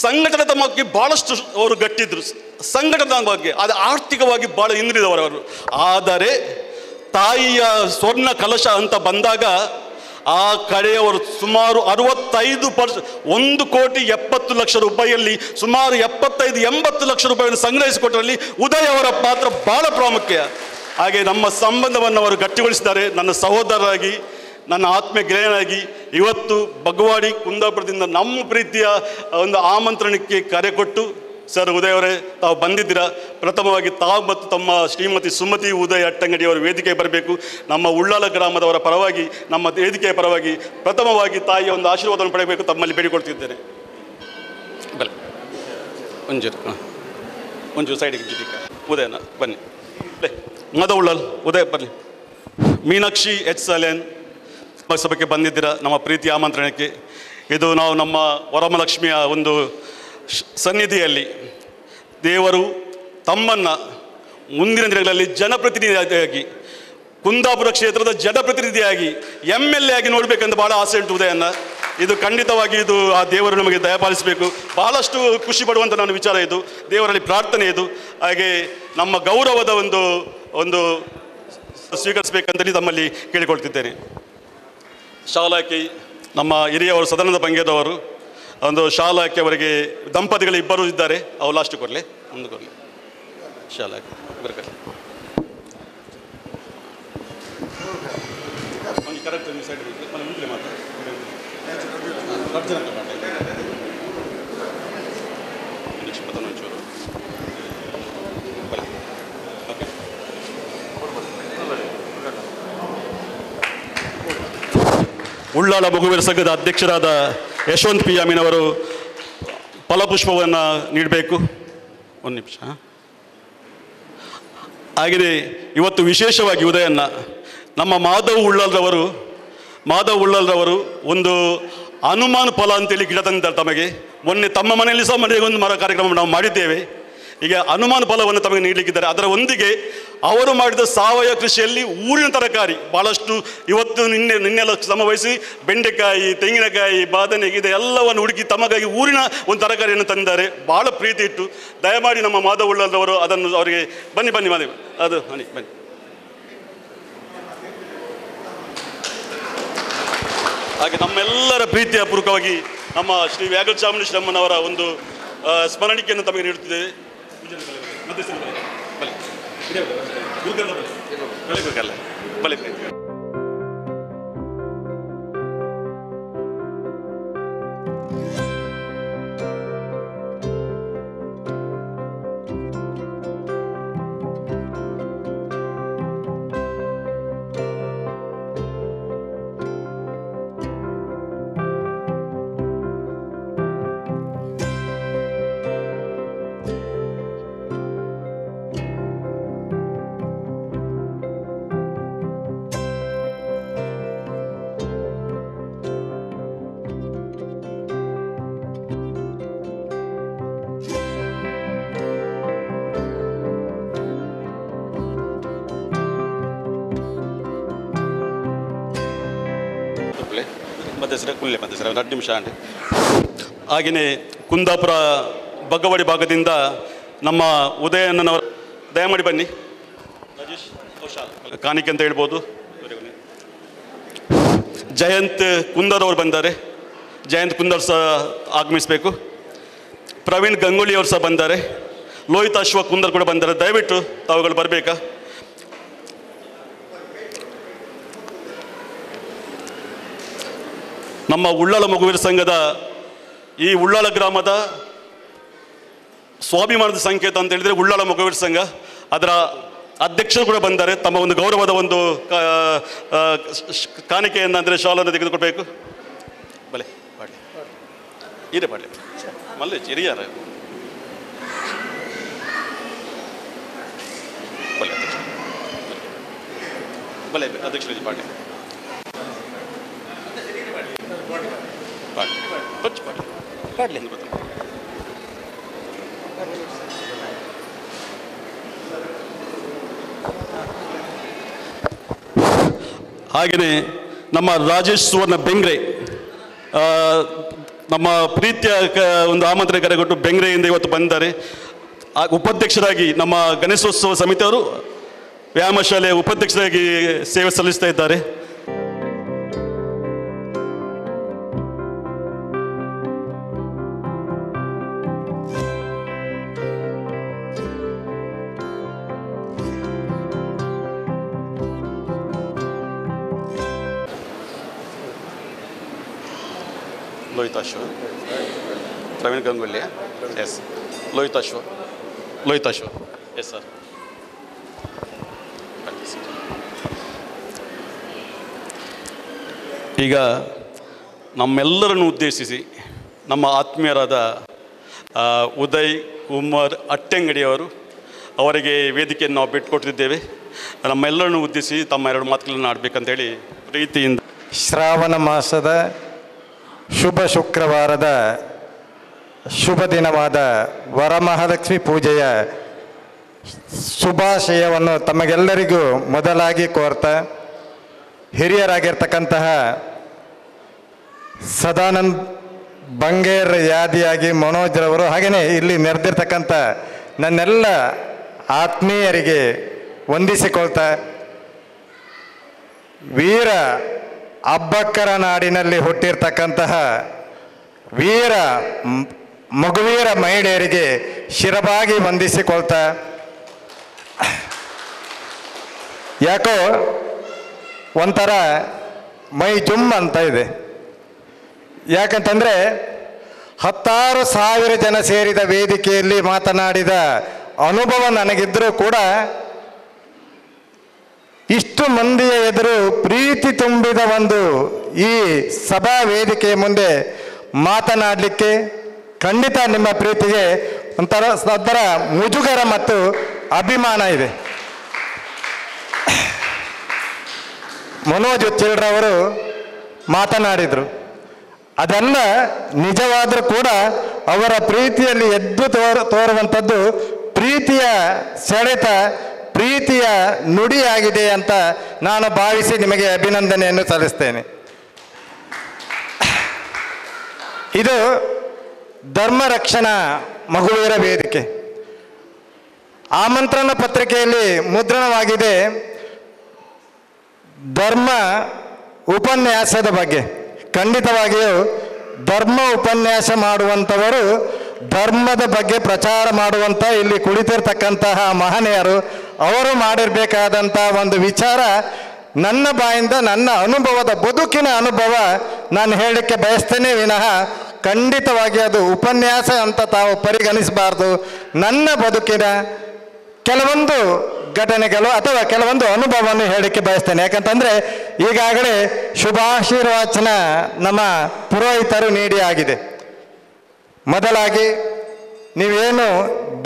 ಸಂಘಟನದ ಬಗ್ಗೆ ಭಾಳಷ್ಟು ಅವರು ಗಟ್ಟಿದ್ರು, ಸಂಘಟನದ ಬಗ್ಗೆ, ಅದು ಆರ್ಥಿಕವಾಗಿ ಭಾಳ ಹಿಂದುಳಿದವರು. ಆದರೆ ತಾಯಿಯ ಸ್ವರ್ಣ ಕಲಶ ಅಂತ ಬಂದಾಗ ಆ ಕಡೆಯವರು ಸುಮಾರು 65%, 1,70,00,000 ರೂಪಾಯಿಯಲ್ಲಿ ಸುಮಾರು 75-80 ಲಕ್ಷ ರೂಪಾಯಿಯನ್ನು ಸಂಗ್ರಹಿಸಿಕೊಟ್ಟರಲ್ಲಿ ಉದಯ್ ಅವರ ಪಾತ್ರ ಭಾಳ ಪ್ರಾಮುಖ್ಯ. ಹಾಗೆ ನಮ್ಮ ಸಂಬಂಧವನ್ನು ಅವರು ಗಟ್ಟಿಗೊಳಿಸಿದ್ದಾರೆ. ನನ್ನ ಸಹೋದರರಾಗಿ, ನನ್ನ ಆತ್ಮೀಯ ಗೆಳೆಯನಾಗಿ ಇವತ್ತು ಬಗ್ವಾಡಿ ಕುಂದಾಪುರದಿಂದ ನಮ್ಮ ಪ್ರೀತಿಯ ಒಂದು ಆಮಂತ್ರಣಕ್ಕೆ ಕರೆ ಕೊಟ್ಟು, ಸರ್ ಉದಯ್ ಅವರೇ ತಾವು ಬಂದಿದ್ದೀರಾ, ಪ್ರಥಮವಾಗಿ ತಾವು ಮತ್ತು ತಮ್ಮ ಶ್ರೀಮತಿ ಸುಮತಿ ಉದಯ್ ಅಟ್ಟಂಗಡಿಯವರು ವೇದಿಕೆಗೆ ಬರಬೇಕು. ನಮ್ಮ ಉಳ್ಳಾಲ ಗ್ರಾಮದವರ ಪರವಾಗಿ, ನಮ್ಮ ವೇದಿಕೆಯ ಪರವಾಗಿ ಪ್ರಥಮವಾಗಿ ತಾಯಿಯ ಒಂದು ಆಶೀರ್ವಾದವನ್ನು ಪಡೆಯಬೇಕು ತಮ್ಮಲ್ಲಿ ಬೇಡಿಕೊಳ್ತಿದ್ದೇನೆ. ಬನ್ನಿ ಒಂಚೂರು ಸೈಡಿಗೆ ಉದಯನ ಬನ್ನಿ. ಮದ ಉಳ್ಳಾಲ್ ಉದಯ್ ಬನ್ನಿ. ಮೀನಾಕ್ಷಿ ಎಚ್ ಸಾಲೇನ್ ಸಭೆಗೆ ಬಂದಿದ್ದೀರಾ ನಮ್ಮ ಪ್ರೀತಿ ಆಮಂತ್ರಣಕ್ಕೆ. ಇದು ನಾವು ನಮ್ಮ ವರಮಲಕ್ಷ್ಮಿಯ ಒಂದು ಸನ್ನಿಧಿಯಲ್ಲಿ ದೇವರು ತಮ್ಮನ್ನು ಮುಂದಿನ ದಿನಗಳಲ್ಲಿ ಜನಪ್ರತಿನಿಧಿಯಾಗಿ, ಕುಂದಾಪುರ ಕ್ಷೇತ್ರದ ಜನಪ್ರತಿನಿಧಿಯಾಗಿ, MLA ಆಗಿ ನೋಡಬೇಕಂತ ಭಾಳ ಆಸೆ ಉಂಟು ಉದಯನ. ಇದು ಖಂಡಿತವಾಗಿ ಇದು ಆ ದೇವರು ನಮಗೆ ದಯಪಾಲಿಸಬೇಕು. ಭಾಳಷ್ಟು ಖುಷಿ ಪಡುವಂಥ ನನ್ನ ವಿಚಾರ ಇದು, ದೇವರಲ್ಲಿ ಪ್ರಾರ್ಥನೆ ಇದು. ಹಾಗೆ ನಮ್ಮ ಗೌರವದ ಒಂದು ಸ್ವೀಕರಿಸಬೇಕಂತೇಳಿ ತಮ್ಮಲ್ಲಿ ಕೇಳಿಕೊಳ್ತಿದ್ದೇನೆ. ಶಾಲಾಕಿ ನಮ್ಮ ಹಿರಿಯವರು ಸದನದ ಬಂಗೇರವರು ಒಂದು ಶಾಲಾಕಿ ಅವರಿಗೆ ದಂಪತಿಗಳು ಇಬ್ಬರು ಇದ್ದಾರೆ, ಅವ್ರು ಲಾಸ್ಟ್ ಕೊಡಲಿ, ಒಂದು ಕೊಡಲಿ. ಶಾಲಾಕಿ ಬರ್ಕಲಿ ಕರೆಕ್ಟ್ ಸೈಡ್ ಮುಂದೆ ಮಾತ್ರ ಉಳ್ಳಾಲ ಮಗುವೀರ ಸಂಘದ ಅಧ್ಯಕ್ಷರಾದ ಯಶವಂತ್ ಪಿ ಅಮೀನವರು ಫಲಪುಷ್ಪವನ್ನು ನೀಡಬೇಕು. ಒಂದು ನಿಮಿಷ. ಹಾಗೆಯೇ ಇವತ್ತು ವಿಶೇಷವಾಗಿ ಉದಯನ್ನ ನಮ್ಮ ಮಾಧವ್ ಉಳ್ಳಾಲ್ರವರು ಒಂದು ಹನುಮಾನ್ ಫಲ ಅಂತೇಳಿ ಗಿಡ ತಂದಿದ್ದಾರೆ ತಮಗೆ. ಮೊನ್ನೆ ತಮ್ಮ ಮನೆಯಲ್ಲಿ ಸಹ ಮನೆಗೊಂದು ಮರ ಕಾರ್ಯಕ್ರಮ ನಾವು ಮಾಡಿದ್ದೇವೆ. ಈಗ ಹನುಮಾನ್ ಫಲವನ್ನು ತಮಗೆ ನೀಡಲಿಕ್ಕಿದ್ದಾರೆ. ಅದರ ಒಂದಿಗೆ ಅವರು ಮಾಡಿದ ಸಾವಯವ ಕೃಷಿಯಲ್ಲಿ ಊರಿನ ತರಕಾರಿ ಭಾಳಷ್ಟು ಇವತ್ತು ನಿನ್ನೆಲ್ಲ ಶ್ರಮ ವಹಿಸಿ ಬೆಂಡೆಕಾಯಿ, ತೆಂಗಿನಕಾಯಿ, ಬಾದನೆ ಇದೆ ಎಲ್ಲವನ್ನು ಹುಡುಕಿ ತಮಗಾಗಿ ಊರಿನ ಒಂದು ತರಕಾರಿಯನ್ನು ತಂದಿದ್ದಾರೆ. ಭಾಳ ಪ್ರೀತಿ ಇಟ್ಟು ದಯಮಾಡಿ ನಮ್ಮ ಮಾಧವ್ ಉಳ್ಳಾಲ್ರವರು ಅದನ್ನು ಅವರಿಗೆ ಬನ್ನಿ ಅದು ಬನ್ನಿ. ಹಾಗೆ ನಮ್ಮೆಲ್ಲರ ಪ್ರೀತಿಯ ಪೂರ್ವಕವಾಗಿ ನಮ್ಮ ಶ್ರೀ ವ್ಯಾಘ್ರ ಚಾಮುಂಡಿ ಶ್ರಮ್ಮನವರ ಒಂದು ಸ್ಮರಣಿಕೆಯನ್ನು ತಮಗೆ ನೀಡುತ್ತಿದ್ದೇವೆ. ಮಧ್ಯಸರ 2 ನಿಮಿಷ ಅಂడి. ಹಾಗೆಯೇ ಕುಂದಾಪುರ ಬಗ್ಗವಾಡಿ ಭಾಗದಿಂದ ನಮ್ಮ ಉದಯಣ್ಣನವರ ದಯಮಾಡಿ ಬನ್ನಿ. ರಾಜೇಶ್ ಕಾಣಿಕೆ ಅಂತ ಹೇಳ್ಬೋದು. ಜಯಂತ್ ಕುಂದರ್ ಅವರು ಬಂದ್ದಾರೆ, ಜಯಂತ್ ಕುಂದರ್ ಸಹ ಆಗಮಿಸಬೇಕು. ಪ್ರವೀಣ್ ಗಂಗೂಳಿ ಅವರು ಸಹ ಬಂದ್ದಾರೆ, ಲೋಹಿತ್ ಅಶ್ವ ಕುಂದರ್ ಕೂಡ ಬಂದ್ದಾರೆ. ದಯವಿಟ್ಟು ತಾವುಗಳು ಬರಬೇಕಾ. ನಮ್ಮ ಉಳ್ಳಾಲ ಮಗುವೀರ ಸಂಘದ ಈ ಉಳ್ಳಾಲ ಗ್ರಾಮದ ಸ್ವಾಭಿಮಾನದ ಸಂಕೇತ ಅಂತ ಹೇಳಿದರೆ ಉಳ್ಳಾಲ ಮೊಗವೀರ ಸಂಘ, ಅದರ ಅಧ್ಯಕ್ಷರು ಕೂಡ ಬಂದ್ದಾರೆ. ತಮ್ಮ ಒಂದು ಗೌರವದ ಒಂದು ಕಾಣಿಕೆಯನ್ನು ಅಂದರೆ ಶಾಲನ್ನು ತೆಗೆದುಕೊಳ್ಬೇಕು. ಬಲೆ ಪಾಡಿ ಇರೇ ಪಾಡಿ ಮಲ್ಲೆ ಹಿರಿಯಾರ ಬಲೆ ಅಧ್ಯಕ್ಷ ಬಲೆ ಅಧ್ಯಕ್ಷ ಪಾಡಿ ಪಾಡಿ ಹಾಗೆಯೇ ನಮ್ಮ ರಾಜೇಶ್ ಸುವರ್ಣ ಬೆಂಗ್ರೆ, ನಮ್ಮ ಪ್ರೀತಿಯ ಒಂದು ಆಮಂತ್ರಣ ಕರೆಗೊಟ್ಟು ಬೆಂಗ್ರೆಯಿಂದ ಇವತ್ತು ಬಂದಿದ್ದಾರೆ. ಉಪಾಧ್ಯಕ್ಷರಾಗಿ ನಮ್ಮ ಗಣೇಶೋತ್ಸವ ಸಮಿತಿಯವರು ವ್ಯಾಯಾಮ ಶಾಲೆಯ ಉಪಾಧ್ಯಕ್ಷರಾಗಿ ಸೇವೆ ಸಲ್ಲಿಸ್ತಾ ಇದ್ದಾರೆ. Lohitashwa Praveen Gangolli, S Lohitashwa S sir. ಈಗ ನಮ್ಮೆಲ್ಲರನ್ನು ಉದ್ದೇಶಿಸಿ ನಮ್ಮ ಆತ್ಮೀಯರಾದ ಉದಯ್ ಕುಮಾರ್ ಅಟ್ಟೆಂಗಡಿಯವರು ಅವರಿಗೆ ವೇದಿಕೆಯನ್ನು ನಾವು ಬಿಟ್ಟುಕೊಟ್ಟಿದ್ದೇವೆ. ನಮ್ಮೆಲ್ಲರನ್ನು ಉದ್ದೇಶಿಸಿ ತಮ್ಮ ಎರಡು ಮಾತುಗಳನ್ನು ಆಡಬೇಕಂತೇಳಿ ಪ್ರೀತಿಯಿಂದ. ಶ್ರಾವಣ ಮಾಸದ ಶುಭ ಶುಕ್ರವಾರದ ಶುಭ ದಿನವಾದ ವರಮಹಾಲಕ್ಷ್ಮಿ ಪೂಜೆಯ ಶುಭಾಶಯವನ್ನು ತಮಗೆಲ್ಲರಿಗೂ ಮೊದಲಾಗಿ ಕೋರ್ತಾ, ಹಿರಿಯರಾಗಿರ್ತಕ್ಕಂತಹ ಸದಾನಂದ್ ಬಂಗೇರ್ ಯಾದಿಯಾಗಿ ಮನೋಜ್ರವರು, ಹಾಗೆಯೇ ಇಲ್ಲಿ ನೆರೆದಿರ್ತಕ್ಕಂಥ ನನ್ನೆಲ್ಲ ಆತ್ಮೀಯರಿಗೆ ವಂದಿಸಿಕೊಳ್ತಾ, ವೀರ ಅಬ್ಬಕ್ಕರ ನಾಡಿನಲ್ಲಿ ಹುಟ್ಟಿರ್ತಕ್ಕಂತಹ ವೀರ ಮಗುವೀರ ಮಹಿಳೆಯರಿಗೆ ಶಿರಬಾಗಿ ವಂದಿಸಿಕೊಳ್ತಾ, ಯಾಕೋ ಒಂಥರ ಮೈ ಜುಮ್ ಅಂತ ಇದೆ. ಯಾಕಂತಂದರೆ 10,000 ಜನ ಸೇರಿದ ವೇದಿಕೆಯಲ್ಲಿ ಮಾತನಾಡಿದ ಅನುಭವ ನನಗಿದ್ದರೂ ಕೂಡ ಇಷ್ಟು ಮಂದಿಯ ಎದುರು ಪ್ರೀತಿ ತುಂಬಿದ ಒಂದು ಈ ಸಭಾ ವೇದಿಕೆಯ ಮುಂದೆ ಮಾತನಾಡಲಿಕ್ಕೆ ಖಂಡಿತ ನಿಮ್ಮ ಪ್ರೀತಿಗೆ ಒಂಥರ ಮುಜುಗರ ಮತ್ತು ಅಭಿಮಾನ ಇದೆ. ಮನೋಜ್ ಚಿಲ್ರವರು ಮಾತನಾಡಿದರು, ಅದೆಲ್ಲ ನಿಜವಾದರೂ ಕೂಡ ಅವರ ಪ್ರೀತಿಯಲ್ಲಿ ಎದ್ದು ತೋರುವಂಥದ್ದು ಪ್ರೀತಿಯ ಸೆಳೆತ, ಪ್ರೀತಿಯ ನುಡಿಯಾಗಿದೆ ಅಂತ ನಾನು ಭಾವಿಸಿ ನಿಮಗೆ ಅಭಿನಂದನೆಯನ್ನು ಸಲ್ಲಿಸ್ತೇನೆ. ಇದು ಧರ್ಮ ರಕ್ಷಣಾ ಮಗುವೀರ ವೇದಿಕೆ. ಆಮಂತ್ರಣ ಪತ್ರಿಕೆಯಲ್ಲಿ ಮುದ್ರಣವಾಗಿದೆ ಧರ್ಮ ಉಪನ್ಯಾಸದ ಬಗ್ಗೆ. ಖಂಡಿತವಾಗಿಯೂ ಧರ್ಮ ಉಪನ್ಯಾಸ ಮಾಡುವಂಥವರು ಧರ್ಮದ ಬಗ್ಗೆ ಪ್ರಚಾರ ಮಾಡುವಂಥ ಇಲ್ಲಿ ಕುಳಿತಿರ್ತಕ್ಕಂತಹ ಮಹನೀಯರು ಅವರು ಮಾಡಿರಬೇಕಾದಂಥ ಒಂದು ವಿಚಾರ ನನ್ನ ಬಾಯಿಂದ ನನ್ನ ಅನುಭವದ ಬದುಕಿನ ಅನುಭವ ನಾನು ಹೇಳಲಿಕ್ಕೆ ಬಯಸ್ತೇನೆ ವಿನಃ ಖಂಡಿತವಾಗಿ ಅದು ಉಪನ್ಯಾಸ ಅಂತ ತಾವು ಪರಿಗಣಿಸಬಾರ್ದು. ನನ್ನ ಬದುಕಿನ ಕೆಲವೊಂದು ಘಟನೆಗಳು ಅಥವಾ ಕೆಲವೊಂದು ಅನುಭವವನ್ನು ಹೇಳಲಿಕ್ಕೆ ಬಯಸ್ತೇನೆ. ಯಾಕಂತಂದರೆ ಈಗಾಗಲೇ ಶುಭಾಶೀರ್ವಚನ ನಮ್ಮ ಪುರೋಹಿತರು ನೀಡಿ ಆಗಿದೆ. ಮೊದಲಾಗಿ ನೀವೇನು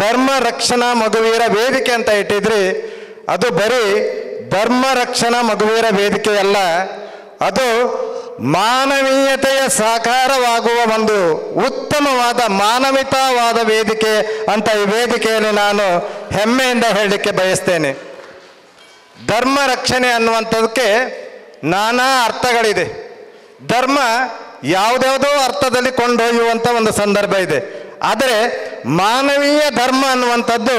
ಧರ್ಮ ರಕ್ಷಣಾ ಮಗುವೀರ ವೇದಿಕೆ ಅಂತ ಇಟ್ಟಿದ್ರಿ, ಅದು ಬರೀ ಧರ್ಮ ರಕ್ಷಣಾ ಮಗುವೀರ ವೇದಿಕೆಯಲ್ಲ, ಅದು ಮಾನವೀಯತೆಯ ಸಾಕಾರವಾಗುವ ಒಂದು ಉತ್ತಮವಾದ ಮಾನವಿಕವಾದ ವೇದಿಕೆ ಅಂತ ಈ ವೇದಿಕೆಯಲ್ಲಿ ನಾನು ಹೆಮ್ಮೆಯಿಂದ ಹೇಳಲಿಕ್ಕೆ ಬಯಸ್ತೇನೆ. ಧರ್ಮ ರಕ್ಷಣೆ ಅನ್ನುವಂಥದಕ್ಕೆ ನಾನಾ ಅರ್ಥಗಳಿದೆ. ಧರ್ಮ ಯಾವುದ್ಯಾವುದೋ ಅರ್ಥದಲ್ಲಿ ಕೊಂಡೊಯ್ಯುವಂಥ ಒಂದು ಸಂದರ್ಭ ಇದೆ. ಆದರೆ ಮಾನವೀಯ ಧರ್ಮ ಅನ್ನುವಂಥದ್ದು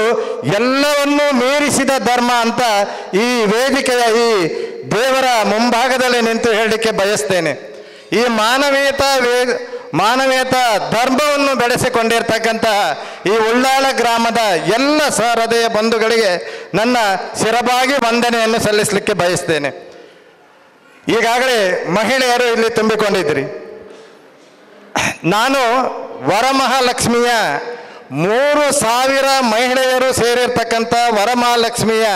ಎಲ್ಲವನ್ನೂ ಮೀರಿಸಿದ ಧರ್ಮ ಅಂತ ಈ ವೇದಿಕೆಯ ಈ ದೇವರ ಮುಂಭಾಗದಲ್ಲಿ ನಿಂತು ಹೇಳಲಿಕ್ಕೆ ಬಯಸ್ತೇನೆ. ಈ ಮಾನವೀಯತಾ ಧರ್ಮವನ್ನು ಬೆಳೆಸಿಕೊಂಡಿರ್ತಕ್ಕಂತಹ ಈ ಉಳ್ಳಾಳ ಗ್ರಾಮದ ಎಲ್ಲ ಸಹೃದಯ ಬಂಧುಗಳಿಗೆ ನನ್ನ ಶಿರಬಾಗಿ ವಂದನೆಯನ್ನು ಸಲ್ಲಿಸಲಿಕ್ಕೆ ಬಯಸ್ತೇನೆ. ಈಗಾಗಲೇ ಮಹಿಳೆಯರು ಇಲ್ಲಿ ತುಂಬಿಕೊಂಡಿದ್ರಿ. ನಾನು ವರಮಹಾಲಕ್ಷ್ಮಿಯ 3,000 ಮಹಿಳೆಯರು ಸೇರಿರ್ತಕ್ಕಂಥ ವರಮಹಾಲಕ್ಷ್ಮಿಯ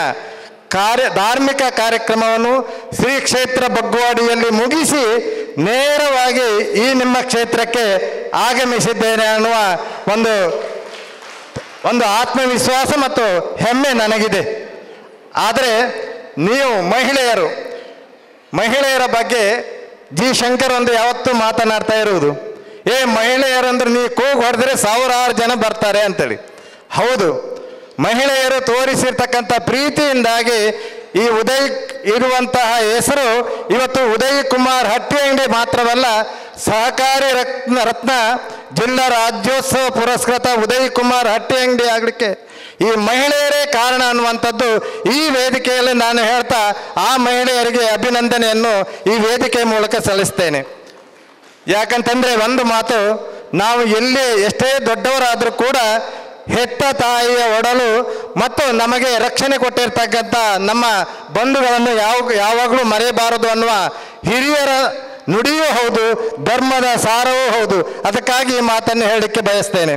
ಧಾರ್ಮಿಕ ಕಾರ್ಯಕ್ರಮವನ್ನು ಶ್ರೀ ಕ್ಷೇತ್ರ ಬಗ್ವಾಡಿಯಲ್ಲಿ ಮುಗಿಸಿ ನೇರವಾಗಿ ಈ ನಿಮ್ಮ ಕ್ಷೇತ್ರಕ್ಕೆ ಆಗಮಿಸಿದ್ದೇನೆ ಅನ್ನುವ ಒಂದು ಆತ್ಮವಿಶ್ವಾಸ ಮತ್ತು ಹೆಮ್ಮೆ ನನಗಿದೆ. ಆದರೆ ನೀವು ಮಹಿಳೆಯರ ಬಗ್ಗೆ ಜಿ ಶಂಕರ್ ಒಂದು ಯಾವತ್ತೂ ಮಾತನಾಡ್ತಾ ಇರುವುದು, ಮಹಿಳೆಯರಂದ್ರೆ ನೀವು ಕೂಗು ಹೊಡೆದ್ರೆ 1000 ಜನ ಬರ್ತಾರೆ ಅಂತೇಳಿ. ಹೌದು, ಮಹಿಳೆಯರು ತೋರಿಸಿರ್ತಕ್ಕಂಥ ಪ್ರೀತಿಯಿಂದಾಗಿ ಈ ಉದಯ್ ಇರುವಂತಹ ಹೆಸರು ಇವತ್ತು ಉದಯ್ ಕುಮಾರ್ ಹಟ್ಟಿಯಂಗಡಿ ಮಾತ್ರವಲ್ಲ, ಸಹಕಾರಿ ರತ್ನ ಜಿಲ್ಲಾ ರಾಜ್ಯೋತ್ಸವ ಪುರಸ್ಕೃತ ಉದಯ್ ಕುಮಾರ್ ಹಟ್ಟಿಯಂಗಡಿ ಆಗಲಿಕ್ಕೆ ಈ ಮಹಿಳೆಯರೇ ಕಾರಣ ಅನ್ನುವಂಥದ್ದು ಈ ವೇದಿಕೆಯಲ್ಲಿ ನಾನು ಹೇಳ್ತಾ ಆ ಮಹಿಳೆಯರಿಗೆ ಅಭಿನಂದನೆಯನ್ನು ಈ ವೇದಿಕೆ ಮೂಲಕ ಸಲ್ಲಿಸ್ತೇನೆ. ಯಾಕಂತಂದರೆ ಒಂದು ಮಾತು, ನಾವು ಎಷ್ಟೇ ದೊಡ್ಡವರಾದರೂ ಕೂಡ ಹೆತ್ತ ತಾಯಿಯ ಒಡಲು ಮತ್ತು ನಮಗೆ ರಕ್ಷಣೆ ಕೊಟ್ಟಿರ್ತಕ್ಕಂಥ ನಮ್ಮ ಬಂಧುಗಳನ್ನು ಯಾವಾಗಲೂ ಮರೆಯಬಾರದು ಅನ್ನುವ ಹಿರಿಯರ ನುಡಿಯೂ ಹೌದು, ಧರ್ಮದ ಸಾರವೂ ಹೌದು. ಅದಕ್ಕಾಗಿ ಈ ಮಾತನ್ನು ಹೇಳಲಿಕ್ಕೆ ಬಯಸ್ತೇನೆ.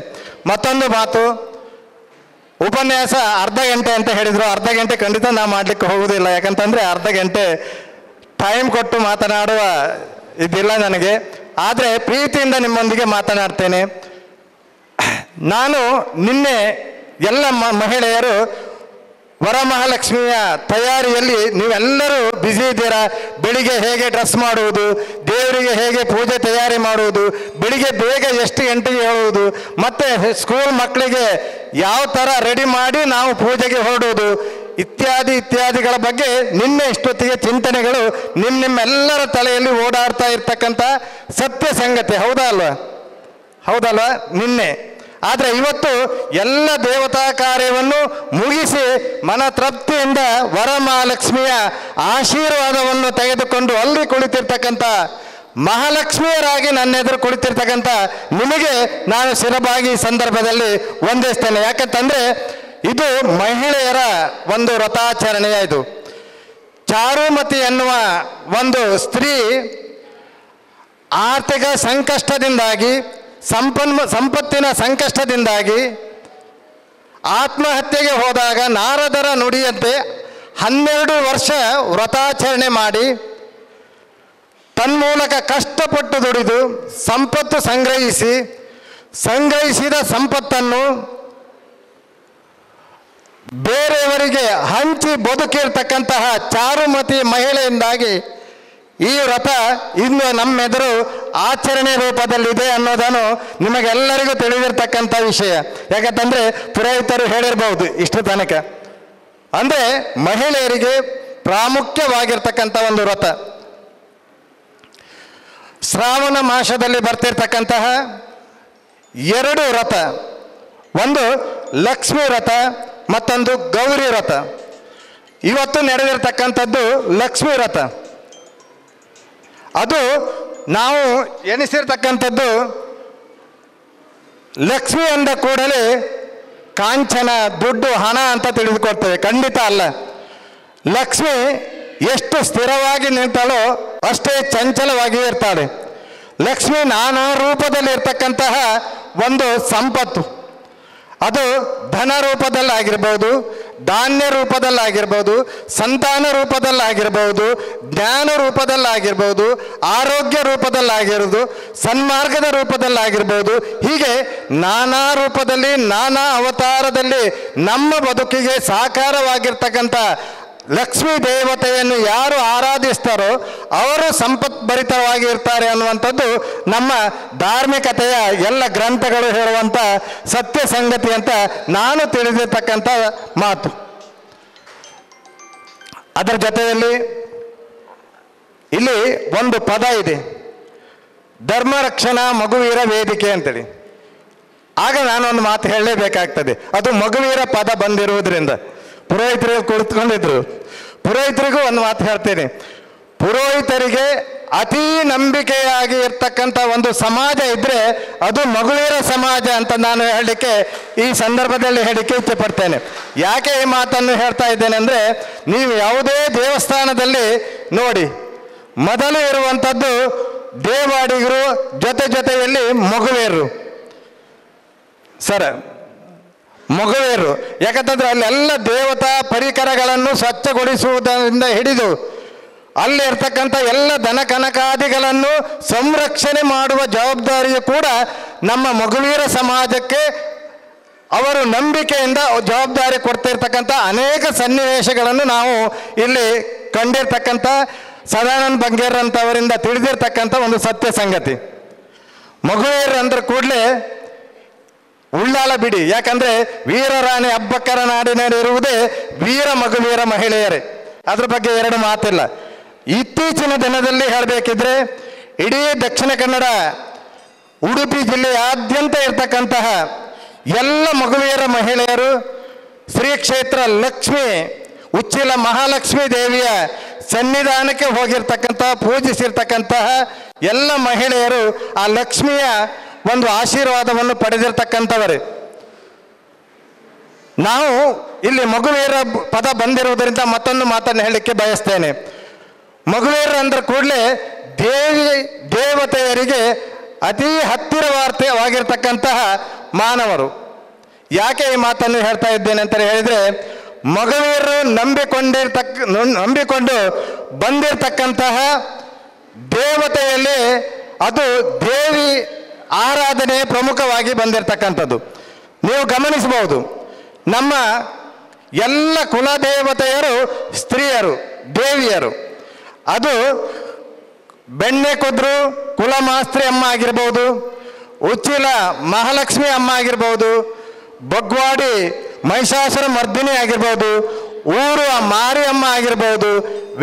ಮತ್ತೊಂದು ಮಾತು, ಉಪನ್ಯಾಸ ಅರ್ಧ ಗಂಟೆ ಅಂತ ಹೇಳಿದರು. ಅರ್ಧ ಗಂಟೆ ಖಂಡಿತ ನಾವು ಮಾಡಲಿಕ್ಕೆ ಹೋಗುವುದಿಲ್ಲ. ಯಾಕಂತಂದರೆ ಅರ್ಧ ಗಂಟೆ ಟೈಮ್ ಕೊಟ್ಟು ಮಾತನಾಡುವ ಇದಿಲ್ಲ ನನಗೆ. ಆದರೆ ಪ್ರೀತಿಯಿಂದ ನಿಮ್ಮೊಂದಿಗೆ ಮಾತನಾಡ್ತೇನೆ. ನಾನು ನಿನ್ನೆ ಎಲ್ಲ ಮಹಿಳೆಯರು ವರಮಹಾಲಕ್ಷ್ಮಿಯ ತಯಾರಿಯಲ್ಲಿ ನೀವೆಲ್ಲರೂ ಬ್ಯುಸಿ ಇದ್ದೀರಾ. ಬೆಳಿಗ್ಗೆ ಹೇಗೆ ಡ್ರೆಸ್ ಮಾಡುವುದು, ದೇವರಿಗೆ ಹೇಗೆ ಪೂಜೆ ತಯಾರಿ ಮಾಡುವುದು, ಬೆಳಿಗ್ಗೆ ಬೇಗ ಎಷ್ಟು ಗಂಟೆಗೆ ಹೇಳುವುದು, ಮತ್ತು ಸ್ಕೂಲ್ ಮಕ್ಕಳಿಗೆ ಯಾವ ಥರ ರೆಡಿ ಮಾಡಿ ನಾವು ಪೂಜೆಗೆ ಹೊರಡುವುದು ಇತ್ಯಾದಿಗಳ ಬಗ್ಗೆ ನಿನ್ನೆ ಇಷ್ಟೊತ್ತಿಗೆ ಚಿಂತನೆಗಳು ನಿಮ್ಮೆಲ್ಲರ ತಲೆಯಲ್ಲಿ ಓಡಾಡ್ತಾ ಇರ್ತಕ್ಕಂಥ ಸತ್ಯ ಸಂಗತಿ. ಹೌದಲ್ವಾ ನಿನ್ನೆ. ಆದರೆ ಇವತ್ತು ಎಲ್ಲ ದೇವತಾ ಕಾರ್ಯವನ್ನು ಮುಗಿಸಿ ಮನ ತೃಪ್ತಿಯಿಂದ ವರಮಹಾಲಕ್ಷ್ಮಿಯ ಆಶೀರ್ವಾದವನ್ನು ತೆಗೆದುಕೊಂಡು ಅಲ್ಲಿ ಕುಳಿತಿರ್ತಕ್ಕಂಥ ಮಹಾಲಕ್ಷ್ಮಿಯರಾಗಿ ನನ್ನ ಎದುರು ಕುಳಿತಿರ್ತಕ್ಕಂಥ ನಿಮಗೆ ನಾನು ಶಿರಬಾಗಿ ಸಂದರ್ಭದಲ್ಲಿ ವಂದಿಸ್ತೇನೆ. ಯಾಕಂತಂದರೆ ಇದು ಮಹಿಳೆಯರ ಒಂದು ವ್ರತಾಚರಣೆಯ ಇದು. ಚಾರುಮತಿ ಎನ್ನುವ ಒಂದು ಸ್ತ್ರೀ ಆರ್ಥಿಕ ಸಂಕಷ್ಟದಿಂದಾಗಿ ಸಂಪತ್ತಿನ ಸಂಕಷ್ಟದಿಂದಾಗಿ ಆತ್ಮಹತ್ಯೆಗೆ ಹೋದಾಗ ನಾರದರ ನುಡಿಯಂತೆ 12 ವರ್ಷ ವ್ರತಾಚರಣೆ ಮಾಡಿ ತನ್ಮೂಲಕ ಕಷ್ಟಪಟ್ಟು ದುಡಿದು ಸಂಪತ್ತು ಸಂಗ್ರಹಿಸಿದ ಸಂಪತ್ತನ್ನು ಬೇರೆಯವರಿಗೆ ಹಂಚಿ ಬದುಕಿರ್ತಕ್ಕಂತಹ ಚಾರುಮತಿ ಮಹಿಳೆಯಿಂದಾಗಿ ಈ ವ್ರತ ಇನ್ನು ನಮ್ಮೆದುರು ಆಚರಣೆ ರೂಪದಲ್ಲಿದೆ ಅನ್ನೋದನ್ನು ನಿಮಗೆಲ್ಲರಿಗೂ ತಿಳಿದಿರ್ತಕ್ಕಂಥ ವಿಷಯ. ಯಾಕಂತಂದರೆ ಪುರೋಹಿತರು ಹೇಳಿರ್ಬೋದು ಇಷ್ಟು ತನಕ. ಅಂದರೆ ಮಹಿಳೆಯರಿಗೆ ಪ್ರಾಮುಖ್ಯವಾಗಿರ್ತಕ್ಕಂಥ ಒಂದು ವ್ರತ. ಶ್ರಾವಣ ಮಾಸದಲ್ಲಿ ಬರ್ತಿರ್ತಕ್ಕಂತಹ 2 ವ್ರತ, ಒಂದು ಲಕ್ಷ್ಮೀ ವ್ರತ, ಮತ್ತೊಂದು ಗೌರಿ ವ್ರತ. ಇವತ್ತು ನಡೆದಿರ್ತಕ್ಕಂಥದ್ದು ಲಕ್ಷ್ಮೀ ವ್ರತ. ಅದು ನಾವು ಎನಿಸಿರ್ತಕ್ಕಂಥದ್ದು ಲಕ್ಷ್ಮಿ ಅಂದ ಕೂಡಲೇ ಕಾಂಚನ, ದುಡ್ಡು, ಹಣ ಅಂತ ತಿಳಿದುಕೊಳ್ತೇವೆ. ಖಂಡಿತ ಅಲ್ಲ. ಲಕ್ಷ್ಮಿ ಎಷ್ಟು ಸ್ಥಿರವಾಗಿ ನಿಂತಾಳೋ ಅಷ್ಟೇ ಚಂಚಲವಾಗಿ ಇರ್ತಾಳೆ. ಲಕ್ಷ್ಮಿ ನಾನಾ ರೂಪದಲ್ಲಿ ಇರ್ತಕ್ಕಂತಹ ಒಂದು ಸಂಪತ್ತು. ಅದು ಧನ ರೂಪದಲ್ಲಾಗಿರ್ಬೋದು, ಧಾನ್ಯ ರೂಪದಲ್ಲಾಗಿರ್ಬೋದು, ಸಂತಾನ ರೂಪದಲ್ಲಾಗಿರ್ಬೋದು, ಜ್ಞಾನ ರೂಪದಲ್ಲಾಗಿರ್ಬೋದು, ಆರೋಗ್ಯ ರೂಪದಲ್ಲಾಗಿರೋದು, ಸನ್ಮಾರ್ಗದ ರೂಪದಲ್ಲಾಗಿರ್ಬೋದು. ಹೀಗೆ ನಾನಾ ರೂಪದಲ್ಲಿ ನಾನಾ ಅವತಾರದಲ್ಲಿ ನಮ್ಮ ಬದುಕಿಗೆ ಸಾಕಾರವಾಗಿರ್ತಕ್ಕಂಥ ಲಕ್ಷ್ಮೀ ದೇವತೆಯನ್ನು ಯಾರು ಆರಾಧಿಸ್ತಾರೋ ಅವರು ಸಂಪತ್ಭರಿತವಾಗಿರ್ತಾರೆ ಅನ್ನುವಂಥದ್ದು ನಮ್ಮ ಧಾರ್ಮಿಕತೆಯ ಎಲ್ಲ ಗ್ರಂಥಗಳು ಹೇಳುವಂಥ ಸತ್ಯ ಸಂಗತಿ ಅಂತ ನಾನು ತಿಳಿದಿರ್ತಕ್ಕಂಥ ಮಾತು. ಅದರ ಜೊತೆಯಲ್ಲಿ ಇಲ್ಲಿ ಒಂದು ಪದ ಇದೆ, ಧರ್ಮ ರಕ್ಷಣಾ ಮಗುವೀರ ವೇದಿಕೆ ಅಂತೇಳಿ. ಆಗ ನಾನೊಂದು ಮಾತು ಹೇಳಲೇಬೇಕಾಗ್ತದೆ. ಅದು ಮಗುವೀರ ಪದ ಬಂದಿರುವುದರಿಂದ ಪುರೋಹಿತರಿಗೆ ಕುಳಿತುಕೊಂಡಿದ್ರು. ಪುರೋಹಿತರಿಗೂ ಒಂದು ಮಾತು ಹೇಳ್ತೇನೆ. ಪುರೋಹಿತರಿಗೆ ಅತೀ ನಂಬಿಕೆಯಾಗಿ ಇರ್ತಕ್ಕಂಥ ಒಂದು ಸಮಾಜ ಇದ್ದರೆ ಅದು ಮಗುವೀರ ಸಮಾಜ ಅಂತ ನಾನು ಹೇಳಲಿಕ್ಕೆ ಈ ಸಂದರ್ಭದಲ್ಲಿ ಹೇಳಲಿಕ್ಕೆ ಇಚ್ಛೆ ಪಡ್ತೇನೆ. ಯಾಕೆ ಈ ಮಾತನ್ನು ಹೇಳ್ತಾ ಇದ್ದೇನೆ ಅಂದರೆ, ನೀವು ಯಾವುದೇ ದೇವಸ್ಥಾನದಲ್ಲಿ ನೋಡಿ, ಮೊದಲು ಇರುವಂಥದ್ದು ದೇವಾಡಿಗರು, ಜೊತೆಯಲ್ಲಿ ಮಗುವೀರರು. ಸರ್, ಮಗುವೇರು. ಯಾಕಂತಂದ್ರೆ ಅಲ್ಲೆಲ್ಲ ದೇವತಾ ಪರಿಕರಗಳನ್ನು ಸ್ವಚ್ಛಗೊಳಿಸುವುದರಿಂದ ಹಿಡಿದು ಅಲ್ಲಿ ಇರ್ತಕ್ಕಂಥ ಎಲ್ಲ ದನ ಕನಕಾದಿಗಳನ್ನು ಸಂರಕ್ಷಣೆ ಮಾಡುವ ಜವಾಬ್ದಾರಿಯು ಕೂಡ ನಮ್ಮ ಮಗುವೀರ ಸಮಾಜಕ್ಕೆ ಅವರು ನಂಬಿಕೆಯಿಂದ ಜವಾಬ್ದಾರಿ ಕೊಡ್ತಿರ್ತಕ್ಕಂಥ ಅನೇಕ ಸನ್ನಿವೇಶಗಳನ್ನು ನಾವು ಇಲ್ಲಿ ಕಂಡಿರ್ತಕ್ಕಂಥ ಸದಾನಂದ ಬಂಗೇರಂಥವರಿಂದ ತಿಳಿದಿರ್ತಕ್ಕಂಥ ಒಂದು ಸತ್ಯ ಸಂಗತಿ. ಮಗುವೀರ ಅಂದ್ರೆ ಕೂಡಲೇ ಉಳ್ಳಾಲ ಬಿಡಿ. ಯಾಕಂದರೆ ವೀರರಾಣಿ ಅಬ್ಬಕ್ಕರ ನಾಡಿನಲ್ಲಿರುವುದೇ ವೀರ ಮಗುವೀರ ಮಹಿಳೆಯರೇ. ಅದ್ರ ಬಗ್ಗೆ ಎರಡು ಮಾತಿಲ್ಲ. ಇತ್ತೀಚಿನ ದಿನದಲ್ಲಿ ಹೇಳಬೇಕಿದ್ರೆ ಇಡೀ ದಕ್ಷಿಣ ಕನ್ನಡ ಉಡುಪಿ ಜಿಲ್ಲೆಯಾದ್ಯಂತ ಇರ್ತಕ್ಕಂತಹ ಎಲ್ಲ ಮಗುವೀರ ಮಹಿಳೆಯರು ಶ್ರೀ ಕ್ಷೇತ್ರ ಲಕ್ಷ್ಮಿ ಉಚ್ಚಿಲ ಮಹಾಲಕ್ಷ್ಮೀ ದೇವಿಯ ಸನ್ನಿಧಾನಕ್ಕೆ ಹೋಗಿರ್ತಕ್ಕಂತಹ ಪೂಜಿಸಿರ್ತಕ್ಕಂತಹ ಎಲ್ಲ ಮಹಿಳೆಯರು ಆ ಲಕ್ಷ್ಮಿಯ ಒಂದು ಆಶೀರ್ವಾದವನ್ನು ಪಡೆದಿರ್ತಕ್ಕಂಥವರೇ. ನಾವು ಇಲ್ಲಿ ಮಗುವೀರ ಪದ ಬಂದಿರುವುದರಿಂದ ಮತ್ತೊಂದು ಮಾತನ್ನು ಹೇಳಲಿಕ್ಕೆ ಬಯಸ್ತೇನೆ. ಮಗುವೀರ ಅಂದ್ರೆ ಕೂಡಲೇ ದೇವತೆಯರಿಗೆ ಅತಿ ಹತ್ತಿರವಾಗಿರ್ತಕ್ಕಂತಹ ಮಾನವರು. ಯಾಕೆ ಈ ಮಾತನ್ನು ಹೇಳ್ತಾ ಇದ್ದೇನೆ ಅಂತ ಹೇಳಿದರೆ, ಮಗುವೀರರು ನಂಬಿಕೊಂಡು ಬಂದಿರತಕ್ಕಂತಹ ದೇವತೆಯಲ್ಲಿ ಅದು ದೇವಿ ಆರಾಧನೆ ಪ್ರಮುಖವಾಗಿ ಬಂದಿರತಕ್ಕಂಥದ್ದು. ನೀವು ಗಮನಿಸಬಹುದು, ನಮ್ಮ ಎಲ್ಲ ಕುಲದೇವತೆಯರು ಸ್ತ್ರೀಯರು, ದೇವಿಯರು. ಅದು ಬೆಣ್ಣೆ ಕುದ್ರು ಕುಲಮಾಸ್ತ್ರಿ ಅಮ್ಮ ಆಗಿರ್ಬೋದು, ಉಚ್ಚಿಲ ಮಹಾಲಕ್ಷ್ಮಿ ಅಮ್ಮ ಆಗಿರ್ಬೋದು, ಬಗ್ವಾಡಿ ಮಹಿಷಾಸುರ ಮರ್ದಿನಿ ಆಗಿರ್ಬೋದು, ಊರು ಮಾರಿಯಮ್ಮ ಆಗಿರ್ಬೋದು,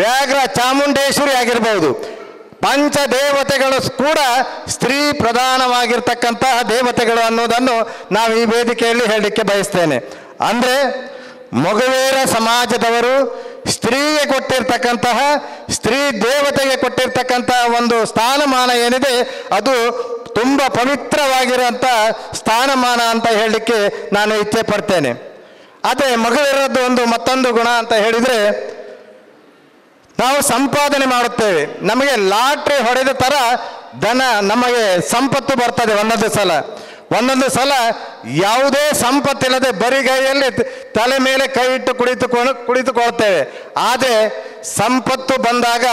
ವ್ಯಾಘ್ರ ಚಾಮುಂಡೇಶ್ವರಿ ಆಗಿರ್ಬೋದು. ಪಂಚದೇವತೆಗಳು ಕೂಡ ಸ್ತ್ರೀ ಪ್ರಧಾನವಾಗಿರ್ತಕ್ಕಂತಹ ದೇವತೆಗಳು ಅನ್ನೋದನ್ನು ನಾವು ಈ ವೇದಿಕೆಯಲ್ಲಿ ಹೇಳಲಿಕ್ಕೆ ಬಯಸ್ತೇನೆ. ಅಂದರೆ ಮಗುವೀರ ಸಮಾಜದವರು ಸ್ತ್ರೀಗೆ ಕೊಟ್ಟಿರ್ತಕ್ಕಂತಹ ಸ್ತ್ರೀ ದೇವತೆಗೆ ಕೊಟ್ಟಿರ್ತಕ್ಕಂತಹ ಒಂದು ಸ್ಥಾನಮಾನ ಏನಿದೆ ಅದು ತುಂಬ ಪವಿತ್ರವಾಗಿರುವಂಥ ಸ್ಥಾನಮಾನ ಅಂತ ಹೇಳಲಿಕ್ಕೆ ನಾನು ಇಚ್ಛೆ ಪಡ್ತೇನೆ. ಅದೇ ಮಗುವೀರದ್ದು ಒಂದು ಮತ್ತೊಂದು ಗುಣ ಅಂತ ಹೇಳಿದರೆ, ನಾವು ಸಂಪಾದನೆ ಮಾಡುತ್ತೇವೆ. ನಮಗೆ ಲಾಟ್ರಿ ಹೊಡೆದ ಥರ ನಮಗೆ ಸಂಪತ್ತು ಬರ್ತದೆ. ಒಂದೊಂದು ಸಲ ಯಾವುದೇ ಸಂಪತ್ತಿಲ್ಲದೆ ಬರಿಗೈಯಲ್ಲಿ ತಲೆ ಮೇಲೆ ಕೈ ಇಟ್ಟು ಕುಳಿತುಕೊಳ್ತೇವೆ. ಆದರೆ ಸಂಪತ್ತು ಬಂದಾಗ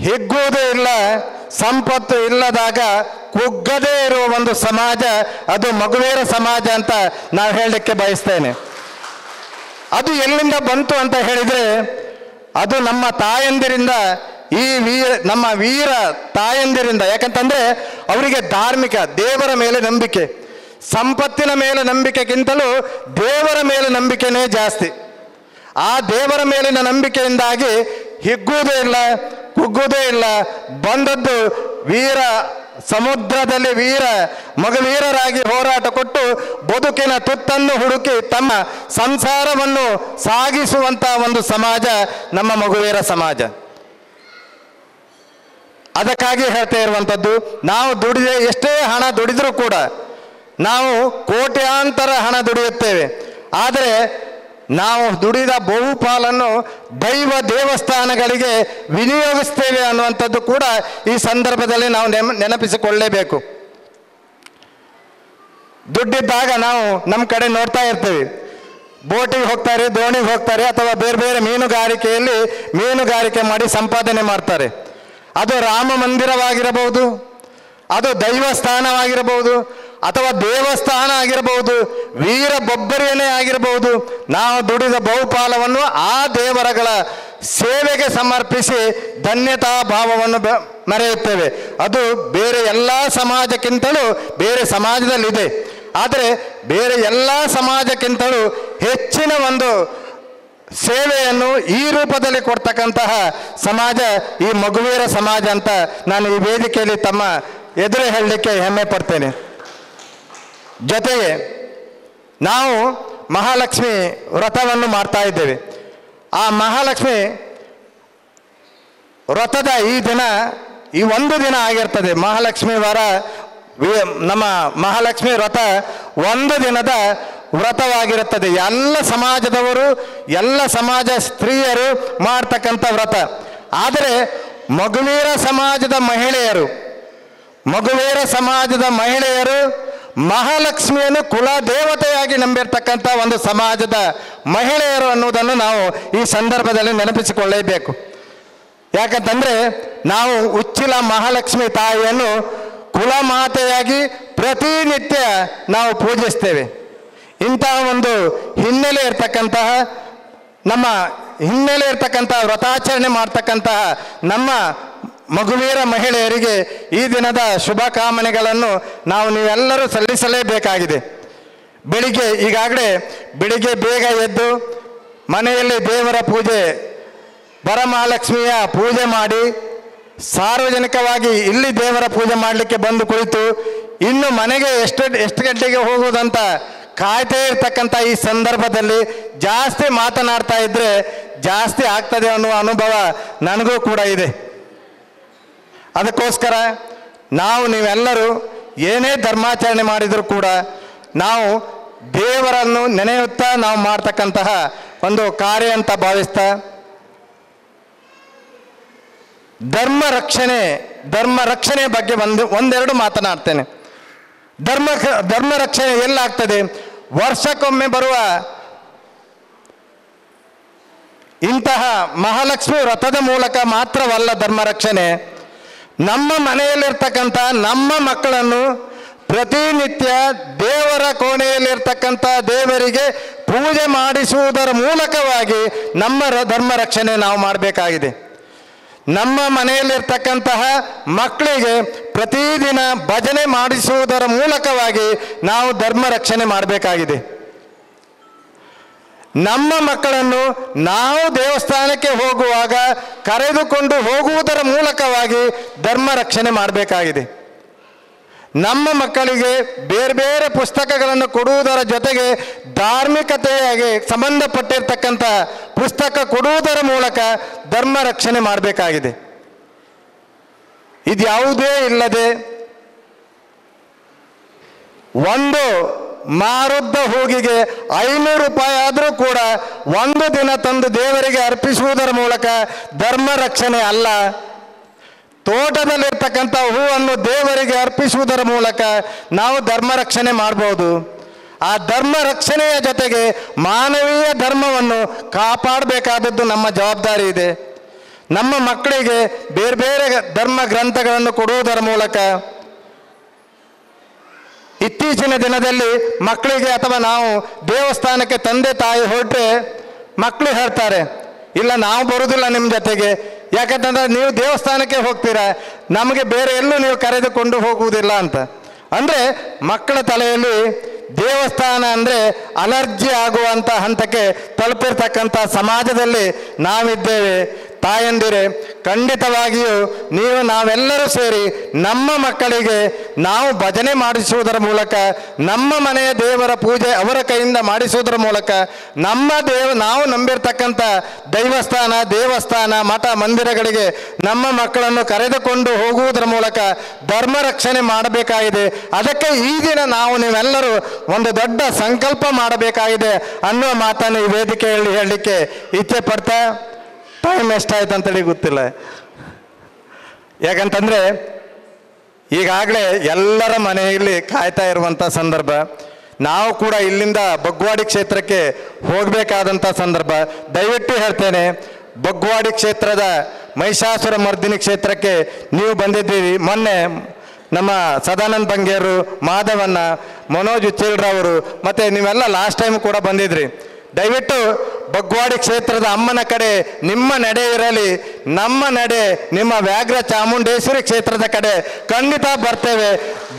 ಹಿಗ್ಗುವುದೇ ಇಲ್ಲ, ಸಂಪತ್ತು ಇಲ್ಲದಾಗ ಕುಗ್ಗದೇ ಇರುವ ಒಂದು ಸಮಾಜ ಅದು ಮಗುವೀರ ಸಮಾಜ ಅಂತ ನಾವು ಹೇಳಲಿಕ್ಕೆ ಬಯಸ್ತೇನೆ. ಅದು ಎಲ್ಲಿಂದ ಬಂತು ಅಂತ ಹೇಳಿದರೆ, ಅದು ನಮ್ಮ ತಾಯಂದಿರಿಂದ, ನಮ್ಮ ವೀರ ತಾಯಂದಿರಿಂದ. ಯಾಕಂತಂದರೆ ಅವರಿಗೆ ಧಾರ್ಮಿಕ ದೇವರ ಮೇಲೆ ನಂಬಿಕೆ, ಸಂಪತ್ತಿನ ಮೇಲೆ ನಂಬಿಕೆಗಿಂತಲೂ ದೇವರ ಮೇಲೆ ನಂಬಿಕೆನೇ ಜಾಸ್ತಿ. ಆ ದೇವರ ಮೇಲಿನ ನಂಬಿಕೆಯಿಂದಾಗಿ ಹಿಗ್ಗುವುದೇ ಇಲ್ಲ, ಕುಗ್ಗುವುದೇ ಇಲ್ಲ. ಬಂದದ್ದು ಸಮುದ್ರದಲ್ಲಿ ಮಗುವೀರರಾಗಿ ಹೋರಾಟ ಕೊಟ್ಟು ಬದುಕಿನ ತುತ್ತನ್ನು ಹುಡುಕಿ ತಮ್ಮ ಸಂಸಾರವನ್ನು ಸಾಗಿಸುವಂಥ ಒಂದು ಸಮಾಜ ನಮ್ಮ ಮಗುವೀರ ಸಮಾಜ. ಅದಕ್ಕಾಗಿ ಹೇಳ್ತಾ ಇರುವಂಥದ್ದು, ನಾವು ಎಷ್ಟೇ ಹಣ ದುಡಿದರೂ ಕೂಡ ನಾವು ಕೋಟ್ಯಾಂತರ ಹಣ ದುಡಿಯುತ್ತೇವೆ. ಆದರೆ ನಾವು ದುಡಿದ ಬಹುಪಾಲನ್ನು ದೇವಸ್ಥಾನಗಳಿಗೆ ವಿನಿಯೋಗಿಸ್ತೇವೆ ಅನ್ನುವಂಥದ್ದು ಕೂಡ ಈ ಸಂದರ್ಭದಲ್ಲಿ ನಾವು ನೆನಪಿಸಿಕೊಳ್ಳಲೇಬೇಕು. ದುಡ್ಡಿದ್ದಾಗ ನಾವು ನಮ್ಮ ಕಡೆ ನೋಡ್ತಾ ಇರ್ತೇವೆ. ಬೋಟಿಗೆ ಹೋಗ್ತಾರೆ, ದೋಣಿಗೆ ಹೋಗ್ತಾರೆ, ಅಥವಾ ಬೇರೆ ಬೇರೆ ಮೀನುಗಾರಿಕೆ ಮಾಡಿ ಸಂಪಾದನೆ ಮಾಡ್ತಾರೆ. ಅದು ರಾಮ ಮಂದಿರವಾಗಿರಬಹುದು, ಅದು ದೈವಸ್ಥಾನವಾಗಿರಬಹುದು, ಅಥವಾ ದೇವಸ್ಥಾನ ಆಗಿರಬಹುದು, ವೀರಬೊಬ್ಬರಿಯೇ ಆಗಿರಬಹುದು. ನಾವು ದುಡಿದ ಬಹುಪಾಲವನ್ನು ಆ ದೇವರಗಳ ಸೇವೆಗೆ ಸಮರ್ಪಿಸಿ ಧನ್ಯತಾ ಭಾವವನ್ನು ಮರೆಯುತ್ತೇವೆ. ಅದು ಬೇರೆ ಎಲ್ಲ ಸಮಾಜಕ್ಕಿಂತಲೂ ಬೇರೆ ಸಮಾಜದಲ್ಲಿದೆ. ಆದರೆ ಬೇರೆ ಎಲ್ಲ ಸಮಾಜಕ್ಕಿಂತಲೂ ಹೆಚ್ಚಿನ ಒಂದು ಸೇವೆಯನ್ನು ಈ ರೂಪದಲ್ಲಿ ಕೊಡ್ತಕ್ಕಂತಹ ಸಮಾಜ ಈ ಮಗುವೀರ ಸಮಾಜ ಅಂತ ನಾನು ಈ ವೇದಿಕೆಯಲ್ಲಿ ತಮ್ಮ ಎದುರು ಹೇಳಲಿಕ್ಕೆ ಹೆಮ್ಮೆ ಪಡ್ತೇನೆ. ಜೊತೆಗೆ ನಾವು ಮಹಾಲಕ್ಷ್ಮಿ ವ್ರತವನ್ನು ಮಾಡ್ತಾ ಇದ್ದೇವೆ. ಆ ಮಹಾಲಕ್ಷ್ಮಿ ವ್ರತದ ಈ ಒಂದು ದಿನ ಆಗಿರ್ತದೆ. ಮಹಾಲಕ್ಷ್ಮಿ ವಾರ, ನಮ್ಮ ಮಹಾಲಕ್ಷ್ಮಿ ವ್ರತ ಒಂದು ದಿನದ ವ್ರತವಾಗಿರುತ್ತದೆ. ಎಲ್ಲ ಸಮಾಜದವರು, ಎಲ್ಲ ಸಮಾಜ ಸ್ತ್ರೀಯರು ಮಾಡ್ತಕ್ಕಂಥ ವ್ರತ. ಆದರೆ ಮಗುವೀರ ಸಮಾಜದ ಮಹಿಳೆಯರು ಮಹಾಲಕ್ಷ್ಮಿಯನ್ನು ಕುಲ ದೇವತೆಯಾಗಿ ನಂಬಿರ್ತಕ್ಕಂಥ ಒಂದು ಸಮಾಜದ ಮಹಿಳೆಯರು ಅನ್ನುವುದನ್ನು ನಾವು ಈ ಸಂದರ್ಭದಲ್ಲಿ ನೆನಪಿಸಿಕೊಳ್ಳಲೇಬೇಕು. ಯಾಕಂತಂದರೆ ನಾವು ಉಚ್ಚಿಲ ಮಹಾಲಕ್ಷ್ಮಿ ತಾಯಿಯನ್ನು ಕುಲಮಾತೆಯಾಗಿ ಪ್ರತಿನಿತ್ಯ ನಾವು ಪೂಜಿಸ್ತೇವೆ. ಇಂತಹ ಒಂದು ಹಿನ್ನೆಲೆ ಇರ್ತಕ್ಕಂತಹ ವ್ರತಾಚರಣೆ ಮಾಡ್ತಕ್ಕಂತಹ ನಮ್ಮ ಮಗುವೀರ ಮಹಿಳೆಯರಿಗೆ ಈ ದಿನದ ಶುಭಕಾಮನೆಗಳನ್ನು ನಾವು ನೀವೆಲ್ಲರೂ ಸಲ್ಲಿಸಲೇಬೇಕಾಗಿದೆ. ಈಗಾಗಲೇ ಬೆಳಿಗ್ಗೆ ಬೇಗ ಎದ್ದು ಮನೆಯಲ್ಲಿ ದೇವರ ಪೂಜೆ, ವರಮಹಾಲಕ್ಷ್ಮಿಯ ಪೂಜೆ ಮಾಡಿ ಸಾರ್ವಜನಿಕವಾಗಿ ಇಲ್ಲಿ ದೇವರ ಪೂಜೆ ಮಾಡಲಿಕ್ಕೆ ಬಂದು ಕುಳಿತು ಇನ್ನು ಮನೆಗೆ ಎಷ್ಟು ಗಂಟೆಗೆ ಹೋಗುವುದಂತ ಕಾಯ್ತಾ ಇರ್ತಕ್ಕಂಥ ಈ ಸಂದರ್ಭದಲ್ಲಿ ಜಾಸ್ತಿ ಮಾತನಾಡ್ತಾ ಇದ್ದರೆ ಜಾಸ್ತಿ ಆಗ್ತದೆ ಅನ್ನುವ ಅನುಭವ ನನಗೂ ಕೂಡ ಇದೆ. ಅದಕ್ಕೋಸ್ಕರ ನೀವೆಲ್ಲರೂ ಏನೇ ಧರ್ಮಾಚರಣೆ ಮಾಡಿದರೂ ಕೂಡ ನಾವು ದೇವರನ್ನು ನೆನೆಯುತ್ತಾ ನಾವು ಮಾಡ್ತಕ್ಕಂತಹ ಒಂದು ಕಾರ್ಯ ಅಂತ ಭಾವಿಸ್ತಾ ಧರ್ಮ ರಕ್ಷಣೆ ಬಗ್ಗೆ ಒಂದೆರಡು ಮಾತನಾಡ್ತೇನೆ. ಧರ್ಮ ರಕ್ಷಣೆ ಎಲ್ಲಾಗ್ತದೆ? ವರ್ಷಕ್ಕೊಮ್ಮೆ ಬರುವ ಇಂತಹ ಮಹಾಲಕ್ಷ್ಮಿ ವ್ರತದ ಮೂಲಕ ಮಾತ್ರವಲ್ಲ ಧರ್ಮ ರಕ್ಷಣೆ. ನಮ್ಮ ಮನೆಯಲ್ಲಿರ್ತಕ್ಕಂಥ ನಮ್ಮ ಮಕ್ಕಳನ್ನು ಪ್ರತಿನಿತ್ಯ ದೇವರ ಕೋಣೆಯಲ್ಲಿರ್ತಕ್ಕಂಥ ದೇವರಿಗೆ ಪೂಜೆ ಮಾಡಿಸುವುದರ ಮೂಲಕವಾಗಿ ನಮ್ಮ ಧರ್ಮ ರಕ್ಷಣೆ ನಾವು ಮಾಡಬೇಕಾಗಿದೆ. ನಮ್ಮ ಮನೆಯಲ್ಲಿರ್ತಕ್ಕಂತಹ ಮಕ್ಕಳಿಗೆ ಪ್ರತಿದಿನ ಭಜನೆ ಮಾಡಿಸುವುದರ ಮೂಲಕವಾಗಿ ನಾವು ಧರ್ಮ ರಕ್ಷಣೆ ಮಾಡಬೇಕಾಗಿದೆ. ನಮ್ಮ ಮಕ್ಕಳನ್ನು ನಾವು ದೇವಸ್ಥಾನಕ್ಕೆ ಹೋಗುವಾಗ ಕರೆದುಕೊಂಡು ಹೋಗುವುದರ ಮೂಲಕವಾಗಿ ಧರ್ಮ ರಕ್ಷಣೆ ಮಾಡಬೇಕಾಗಿದೆ. ನಮ್ಮ ಮಕ್ಕಳಿಗೆ ಬೇರೆ ಬೇರೆ ಪುಸ್ತಕಗಳನ್ನು ಕೊಡುವುದರ ಜೊತೆಗೆ ಧಾರ್ಮಿಕತೆಯಾಗಿ ಸಂಬಂಧಪಟ್ಟಿರ್ತಕ್ಕಂಥ ಪುಸ್ತಕ ಕೊಡುವುದರ ಮೂಲಕ ಧರ್ಮ ರಕ್ಷಣೆ ಮಾಡಬೇಕಾಗಿದೆ. ಇದು ಯಾವುದೇ ಇಲ್ಲದೆ ಒಂದು ಮಾರುದ್ದ ಹೂಗಿಗೆ 500 ರೂಪಾಯಿ ಆದರೂ ಕೂಡ ಒಂದು ದಿನ ತಂದು ದೇವರಿಗೆ ಅರ್ಪಿಸುವುದರ ಮೂಲಕ ಧರ್ಮ ರಕ್ಷಣೆ ಅಲ್ಲ. ತೋಟದಲ್ಲಿರ್ತಕ್ಕಂಥ ಹೂವನ್ನು ದೇವರಿಗೆ ಅರ್ಪಿಸುವುದರ ಮೂಲಕ ನಾವು ಧರ್ಮ ರಕ್ಷಣೆ ಮಾಡ್ಬೋದು. ಆ ಧರ್ಮ ರಕ್ಷಣೆಯ ಜೊತೆಗೆ ಮಾನವೀಯ ಧರ್ಮವನ್ನು ಕಾಪಾಡಬೇಕಾದದ್ದು ನಮ್ಮ ಜವಾಬ್ದಾರಿ ಇದೆ. ನಮ್ಮ ಮಕ್ಕಳಿಗೆ ಬೇರೆ ಬೇರೆ ಧರ್ಮ ಗ್ರಂಥಗಳನ್ನು ಕೊಡುವುದರ ಮೂಲಕ ಇತ್ತೀಚಿನ ದಿನದಲ್ಲಿ ಮಕ್ಕಳಿಗೆ ಅಥವಾ ನಾವು ದೇವಸ್ಥಾನಕ್ಕೆ ತಂದೆ ತಾಯಿ ಹೊರಟ್ರೆ ಮಕ್ಕಳು ಹೇಳ್ತಾರೆ, ಇಲ್ಲ ನಾವು ಬರುವುದಿಲ್ಲ ನಿಮ್ಮ ಜೊತೆಗೆ, ಯಾಕಂತಂದ್ರೆ ನೀವು ದೇವಸ್ಥಾನಕ್ಕೆ ಹೋಗ್ತೀರಾ, ನಮಗೆ ಬೇರೆ ಎಲ್ಲೂ ನೀವು ಕರೆದುಕೊಂಡು ಹೋಗುವುದಿಲ್ಲ ಅಂತ. ಅಂದರೆ ಮಕ್ಕಳ ತಲೆಯಲ್ಲಿ ದೇವಸ್ಥಾನ ಅಂದರೆ ಅಲರ್ಜಿ ಆಗುವಂಥ ಹಂತಕ್ಕೆ ತಲುಪಿರ್ತಕ್ಕಂಥ ಸಮಾಜದಲ್ಲಿ ನಾವಿದ್ದೇವೆ. ತಾಯಂದಿರೇ, ಖಂಡಿತವಾಗಿಯೂ ನಾವೆಲ್ಲರೂ ಸೇರಿ ನಮ್ಮ ಮಕ್ಕಳಿಗೆ ನಾವು ಭಜನೆ ಮಾಡಿಸುವುದರ ಮೂಲಕ, ನಮ್ಮ ಮನೆಯ ದೇವರ ಪೂಜೆ ಅವರ ಕೈಯಿಂದ ಮಾಡಿಸುವುದರ ಮೂಲಕ, ನಾವು ನಂಬಿರ್ತಕ್ಕಂಥ ದೇವಸ್ಥಾನ ಮಠ ಮಂದಿರಗಳಿಗೆ ನಮ್ಮ ಮಕ್ಕಳನ್ನು ಕರೆದುಕೊಂಡು ಹೋಗುವುದರ ಮೂಲಕ ಧರ್ಮ ರಕ್ಷಣೆ ಮಾಡಬೇಕಾಗಿದೆ. ಅದಕ್ಕೆ ಈ ದಿನ ನೀವೆಲ್ಲರೂ ಒಂದು ದೊಡ್ಡ ಸಂಕಲ್ಪ ಮಾಡಬೇಕಾಗಿದೆ ಅನ್ನುವ ಮಾತನ್ನು ಈ ವೇದಿಕೆಯಲ್ಲಿ ಹೇಳಲಿಕ್ಕೆ ಇಚ್ಛೆ ಪಡ್ತಾ, ಟೈಮ್ ಎಷ್ಟಾಯ್ತು ಅಂತೇಳಿ ಗೊತ್ತಿಲ್ಲ. ಯಾಕಂತಂದರೆ ಈಗಾಗಲೇ ಎಲ್ಲರ ಮನೆಯಲ್ಲಿ ಕಾಯ್ತಾ ಇರುವಂಥ ಸಂದರ್ಭ, ನಾವು ಕೂಡ ಇಲ್ಲಿಂದ ಬಗ್ವಾಡಿ ಕ್ಷೇತ್ರಕ್ಕೆ ಹೋಗಬೇಕಾದಂಥ ಸಂದರ್ಭ. ದಯವಿಟ್ಟು ಹೇಳ್ತೇನೆ, ಬಗ್ವಾಡಿ ಕ್ಷೇತ್ರದ ಮಹಿಷಾಸುರ ಮರ್ದಿನಿ ಕ್ಷೇತ್ರಕ್ಕೆ ನೀವು ಬಂದಿದ್ದೀರಿ. ಮೊನ್ನೆ ನಮ್ಮ ಸದಾನಂದ ಬಂಗೇರು, ಮಾಧವಣ್ಣ, ಮನೋಜ್ ಉಚ್ಚೇಳ್ರವರು ಮತ್ತು ನೀವೆಲ್ಲ ಲಾಸ್ಟ್ ಟೈಮ್ ಕೂಡ ಬಂದಿದ್ರಿ. ದಯವಿಟ್ಟು ಬಗ್ವಾಡಿ ಕ್ಷೇತ್ರದ ಅಮ್ಮನ ಕಡೆ ನಿಮ್ಮ ನಡೆ ಇರಲಿ. ನಮ್ಮ ನಡೆ ನಿಮ್ಮ ವ್ಯಾಘ್ರ ಚಾಮುಂಡೇಶ್ವರಿ ಕ್ಷೇತ್ರದ ಕಡೆ ಖಂಡಿತ ಬರ್ತೇವೆ.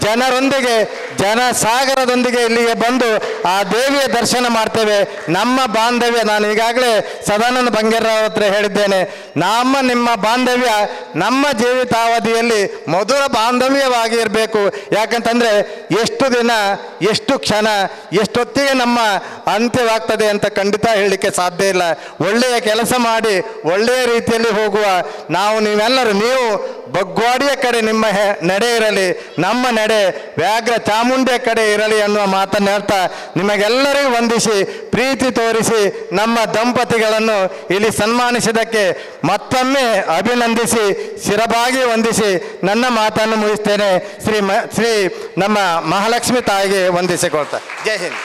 ಜನರೊಂದಿಗೆ, ಜನಸಾಗರದೊಂದಿಗೆ ಇಲ್ಲಿಗೆ ಬಂದು ಆ ದೇವಿಯ ದರ್ಶನ ಮಾಡ್ತೇವೆ. ನಮ್ಮ ಬಾಂಧವ್ಯ, ನಾನು ಈಗಾಗಲೇ ಸದಾನಂದ ಬಂಗೇರ್ರಾವ್ ಹತ್ರ ಹೇಳಿದ್ದೇನೆ, ನಿಮ್ಮ ಬಾಂಧವ್ಯ ನಮ್ಮ ಜೀವಿತಾವಧಿಯಲ್ಲಿ ಮಧುರ ಬಾಂಧವ್ಯವಾಗಿ ಇರಬೇಕು. ಯಾಕಂತಂದರೆ ಎಷ್ಟು ದಿನ, ಎಷ್ಟು ಕ್ಷಣ, ಎಷ್ಟೊತ್ತಿಗೆ ನಮ್ಮ ಅಂತ್ಯವಾಗ್ತದೆ ಅಂತ ಖಂಡಿತ ಹೇಳಲಿಕ್ಕೆ ಸಾಧ್ಯ ಇಲ್ಲ. ಒಳ್ಳೆಯ ಕೆಲಸ ಮಾಡಿ ಒಳ್ಳೆಯ ರೀತಿಯಲ್ಲಿ ಹೋಗುವ ಹೋಗುವ ನಾವು ನೀವೆಲ್ಲರೂ ನೀವು ಬಗ್ವಾಡಿಯ ಕಡೆ ನಿಮ್ಮ ನಡೆ ಇರಲಿ, ನಮ್ಮ ನಡೆ ವ್ಯಾಘ್ರ ಚಾಮುಂಡಿಯ ಕಡೆ ಇರಲಿ ಅನ್ನುವ ಮಾತನ್ನು ಹೇಳ್ತಾ ನಿಮಗೆಲ್ಲರಿಗೂ ವಂದಿಸಿ ಪ್ರೀತಿ ತೋರಿಸಿ ನಮ್ಮ ದಂಪತಿಗಳನ್ನು ಇಲ್ಲಿ ಸನ್ಮಾನಿಸಿದ್ದಕ್ಕೆ ಮತ್ತೊಮ್ಮೆ ಅಭಿನಂದಿಸಿ ಶಿರಬಾಗಿ ವಂದಿಸಿ ನನ್ನ ಮಾತನ್ನು ಮುಗಿಸ್ತೇನೆ. ಶ್ರೀ ನಮ್ಮ ಮಹಾಲಕ್ಷ್ಮಿ ತಾಯಿಗೆ ವಂದಿಸಿಕೊಳ್ತಾ ಜೈ ಹಿಂದ್.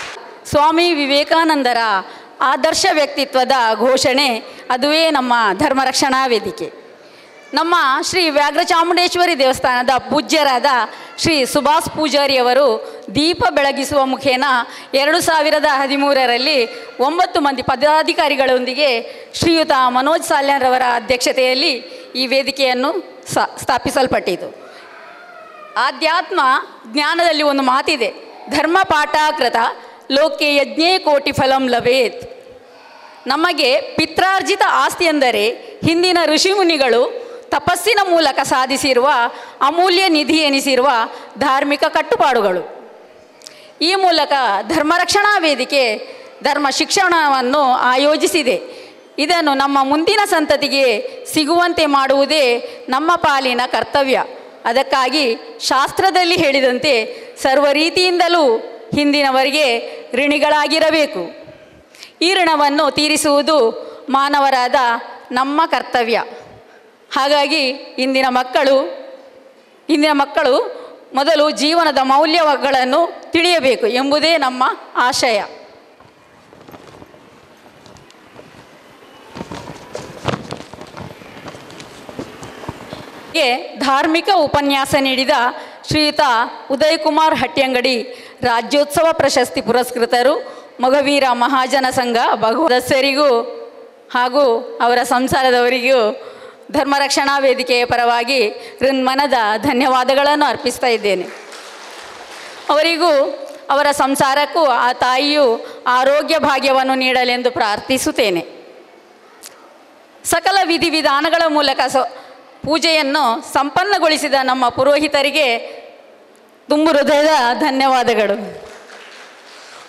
ಸ್ವಾಮಿ ವಿವೇಕಾನಂದರ ಆದರ್ಶ ವ್ಯಕ್ತಿತ್ವದ ಘೋಷಣೆ ಅದುವೇ ನಮ್ಮ ಧರ್ಮರಕ್ಷಣಾ ವೇದಿಕೆ. ನಮ್ಮ ಶ್ರೀ ವ್ಯಾಘ್ರ ಚಾಮುಂಡೇಶ್ವರಿ ದೇವಸ್ಥಾನದ ಪೂಜ್ಯರಾದ ಶ್ರೀ ಸುಭಾಷ್ ಪೂಜಾರಿಯವರು ದೀಪ ಬೆಳಗಿಸುವ ಮುಖೇನ 2013ರಲ್ಲಿ 9 ಮಂದಿ ಪದಾಧಿಕಾರಿಗಳೊಂದಿಗೆ ಶ್ರೀಯುತ ಮನೋಜ್ ಸಾಲ್ಯಾನ್ರವರ ಅಧ್ಯಕ್ಷತೆಯಲ್ಲಿ ಈ ವೇದಿಕೆಯನ್ನು ಸ್ಥಾಪಿಸಲ್ಪಟ್ಟಿತು. ಆಧ್ಯಾತ್ಮ ಜ್ಞಾನದಲ್ಲಿ ಒಂದು ಮಾತಿದೆ, ಧರ್ಮ ಪಾಠಕೃತ ಲೋಕೆ ಯಜ್ಞೇ ಕೋಟಿ ಫಲಂ ಲಭೇತ್. ನಮಗೆ ಪಿತ್ರಾರ್ಜಿತ ಆಸ್ತಿ ಎಂದರೆ ಹಿಂದಿನ ಋಷಿಮುನಿಗಳು ತಪಸ್ಸಿನ ಮೂಲಕ ಸಾಧಿಸಿರುವ ಅಮೂಲ್ಯ ನಿಧಿ ಎನಿಸಿರುವ ಧಾರ್ಮಿಕ ಕಟ್ಟುಪಾಡುಗಳು. ಈ ಮೂಲಕ ಧರ್ಮರಕ್ಷಣಾ ವೇದಿಕೆ ಧರ್ಮ ಶಿಕ್ಷಣವನ್ನು ಆಯೋಜಿಸಿದೆ. ಇದನ್ನು ನಮ್ಮ ಮುಂದಿನ ಸಂತತಿಗೆ ಸಿಗುವಂತೆ ಮಾಡುವುದೇ ನಮ್ಮ ಪಾಲಿನ ಕರ್ತವ್ಯ. ಅದಕ್ಕಾಗಿ ಶಾಸ್ತ್ರದಲ್ಲಿ ಹೇಳಿದಂತೆ ಸರ್ವ ರೀತಿಯಿಂದಲೂ ಹಿಂದಿನವರಿಗೆ ಋಣಿಗಳಾಗಿರಬೇಕು. ಈ ಋಣವನ್ನು ತೀರಿಸುವುದು ಮಾನವರಾದ ನಮ್ಮ ಕರ್ತವ್ಯ. ಹಾಗಾಗಿ ಇಂದಿನ ಮಕ್ಕಳು ಮೊದಲು ಜೀವನದ ಮೌಲ್ಯಗಳನ್ನು ತಿಳಿಯಬೇಕು ಎಂಬುದೇ ನಮ್ಮ ಆಶಯ. ಧಾರ್ಮಿಕ ಉಪನ್ಯಾಸ ನೀಡಿದ ಶ್ರೀಯುತ ಉದಯ್ ಕುಮಾರ್ ಹಟ್ಯಂಗಡಿ ರಾಜ್ಯೋತ್ಸವ ಪ್ರಶಸ್ತಿ ಪುರಸ್ಕೃತರು. ಮೊಗವೀರ ಮಹಾಜನ ಸಂಘ ಸದಸ್ಯರಿಗೂ ಹಾಗೂ ಅವರ ಸಂಸಾರದವರಿಗೂ ಧರ್ಮರಕ್ಷಣಾ ವೇದಿಕೆಯ ಪರವಾಗಿ ಹೃನ್ಮನದ ಧನ್ಯವಾದಗಳನ್ನು ಅರ್ಪಿಸ್ತಾ ಇದ್ದೇನೆ. ಅವರಿಗೂ ಅವರ ಸಂಸಾರಕ್ಕೂ ಆ ತಾಯಿಯು ಆರೋಗ್ಯ ಭಾಗ್ಯವನ್ನು ನೀಡಲೆಂದು ಪ್ರಾರ್ಥಿಸುತ್ತೇನೆ. ಸಕಲ ವಿಧಿವಿಧಾನಗಳ ಮೂಲಕ ಪೂಜೆಯನ್ನು ಸಂಪನ್ನಗೊಳಿಸಿದ ನಮ್ಮ ಪುರೋಹಿತರಿಗೆ ತುಂಬು ಹೃದಯದ ಧನ್ಯವಾದಗಳು.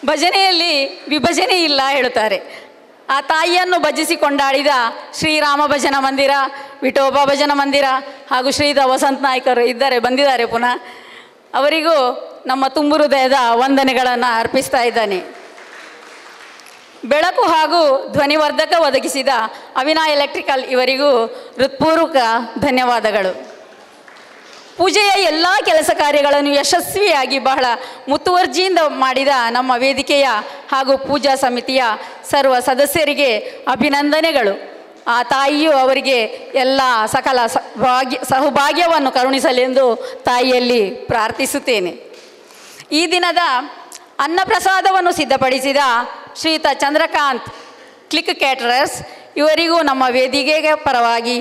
ಭಜನೆಯಲ್ಲಿ ವಿಭಜನೆ ಇಲ್ಲ ಹೇಳುತ್ತಾರೆ. ಆ ತಾಯಿಯನ್ನು ಭಜಿಸಿ ಕೊಂಡಾಡಿದ ಶ್ರೀರಾಮ ಭಜನ ಮಂದಿರ, ವಿಠೋಬಾ ಭಜನ ಮಂದಿರ ಹಾಗೂ ಶ್ರೀದ ವಸಂತ ನಾಯ್ಕರು ಬಂದಿದ್ದಾರೆ ಪುನಃ. ಅವರಿಗೂ ನಮ್ಮ ತುಂಬು ಹೃದಯದ ವಂದನೆಗಳನ್ನು ಅರ್ಪಿಸ್ತಾ ಇದ್ದಾನೆ. ಬೆಳಕು ಹಾಗೂ ಧ್ವನಿವರ್ಧಕ ಒದಗಿಸಿದ ಅವಿನಾ ಎಲೆಕ್ಟ್ರಿಕಲ್ ಇವರಿಗೂ ಹೃತ್ಪೂರ್ವಕ ಧನ್ಯವಾದಗಳು. ಪೂಜೆಯ ಎಲ್ಲ ಕೆಲಸ ಕಾರ್ಯಗಳನ್ನು ಯಶಸ್ವಿಯಾಗಿ ಬಹಳ ಮುತುವರ್ಜಿಯಿಂದ ಮಾಡಿದ ನಮ್ಮ ವೇದಿಕೆಯ ಹಾಗೂ ಪೂಜಾ ಸಮಿತಿಯ ಸರ್ವ ಸದಸ್ಯರಿಗೆ ಅಭಿನಂದನೆಗಳು. ಆ ತಾಯಿಯು ಅವರಿಗೆ ಎಲ್ಲ ಸಕಲ ಸೌಭಾಗ್ಯವನ್ನು ಕರುಣಿಸಲೆಂದು ತಾಯಿಯಲ್ಲಿ ಪ್ರಾರ್ಥಿಸುತ್ತೇನೆ. ಈ ದಿನದ ಅನ್ನಪ್ರಸಾದವನ್ನು ಸಿದ್ಧಪಡಿಸಿದ ಶ್ರೀಯುತ ಚಂದ್ರಕಾಂತ್ ಕ್ಲಿಕ್ ಕ್ಯಾಟರರ್ಸ್ ಇವರಿಗೂ ನಮ್ಮ ವೇದಿಕೆಗೆ ಪರವಾಗಿ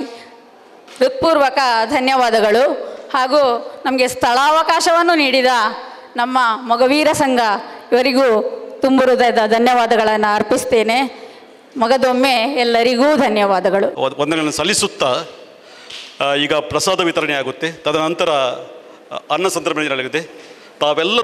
ಹೃತ್ಪೂರ್ವಕ ಧನ್ಯವಾದಗಳು. ಹಾಗೂ ನಮಗೆ ಸ್ಥಳಾವಕಾಶವನ್ನು ನೀಡಿದ ನಮ್ಮ ಮೊಗವೀರ ಸಂಘ ಇವರಿಗೂ ತುಂಬು ಹೃದಯದ ಧನ್ಯವಾದಗಳನ್ನು ಅರ್ಪಿಸ್ತೇನೆ. ಮಗದೊಮ್ಮೆ ಎಲ್ಲರಿಗೂ ಧನ್ಯವಾದಗಳು. ವಂದನೆಗಳನ್ನು ಸಲ್ಲಿಸುತ್ತಾ ಈಗ ಪ್ರಸಾದ ವಿತರಣೆ ಆಗುತ್ತೆ. ತದನಂತರ ಅನ್ನ ಸಂತರ್ಪಣೆ ನಡೆಯಲಿದೆ. ತಾವೆಲ್ಲ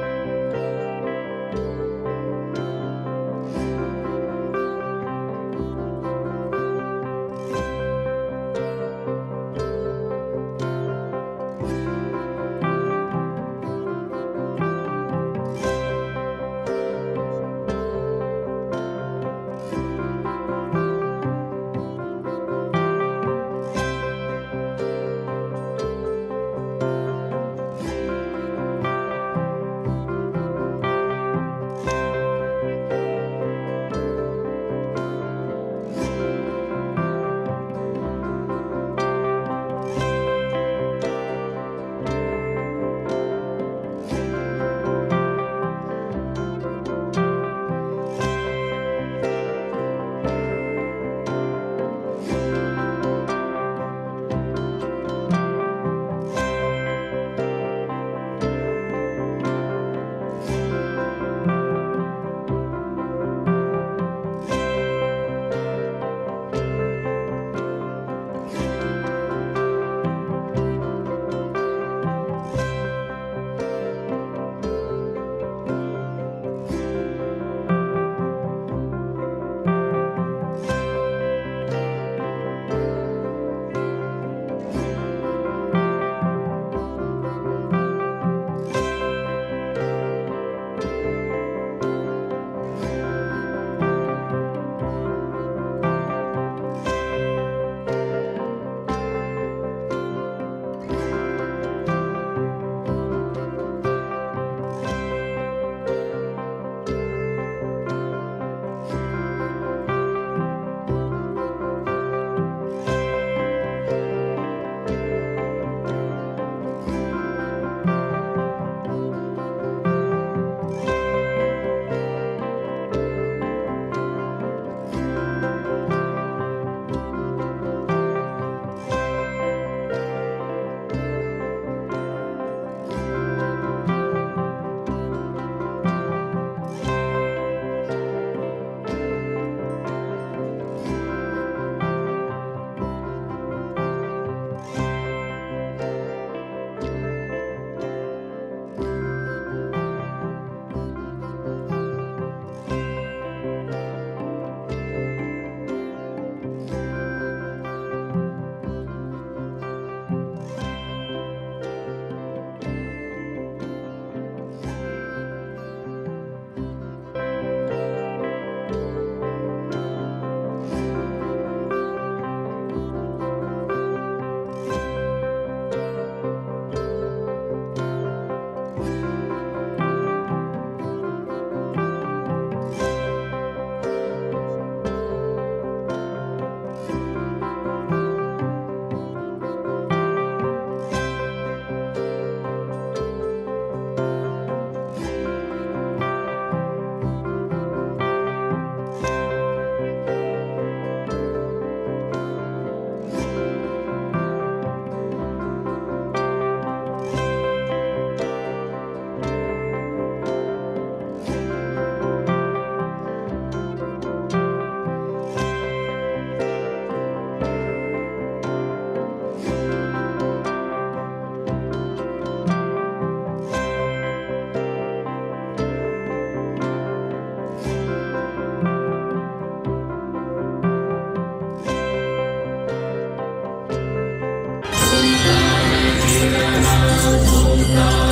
सा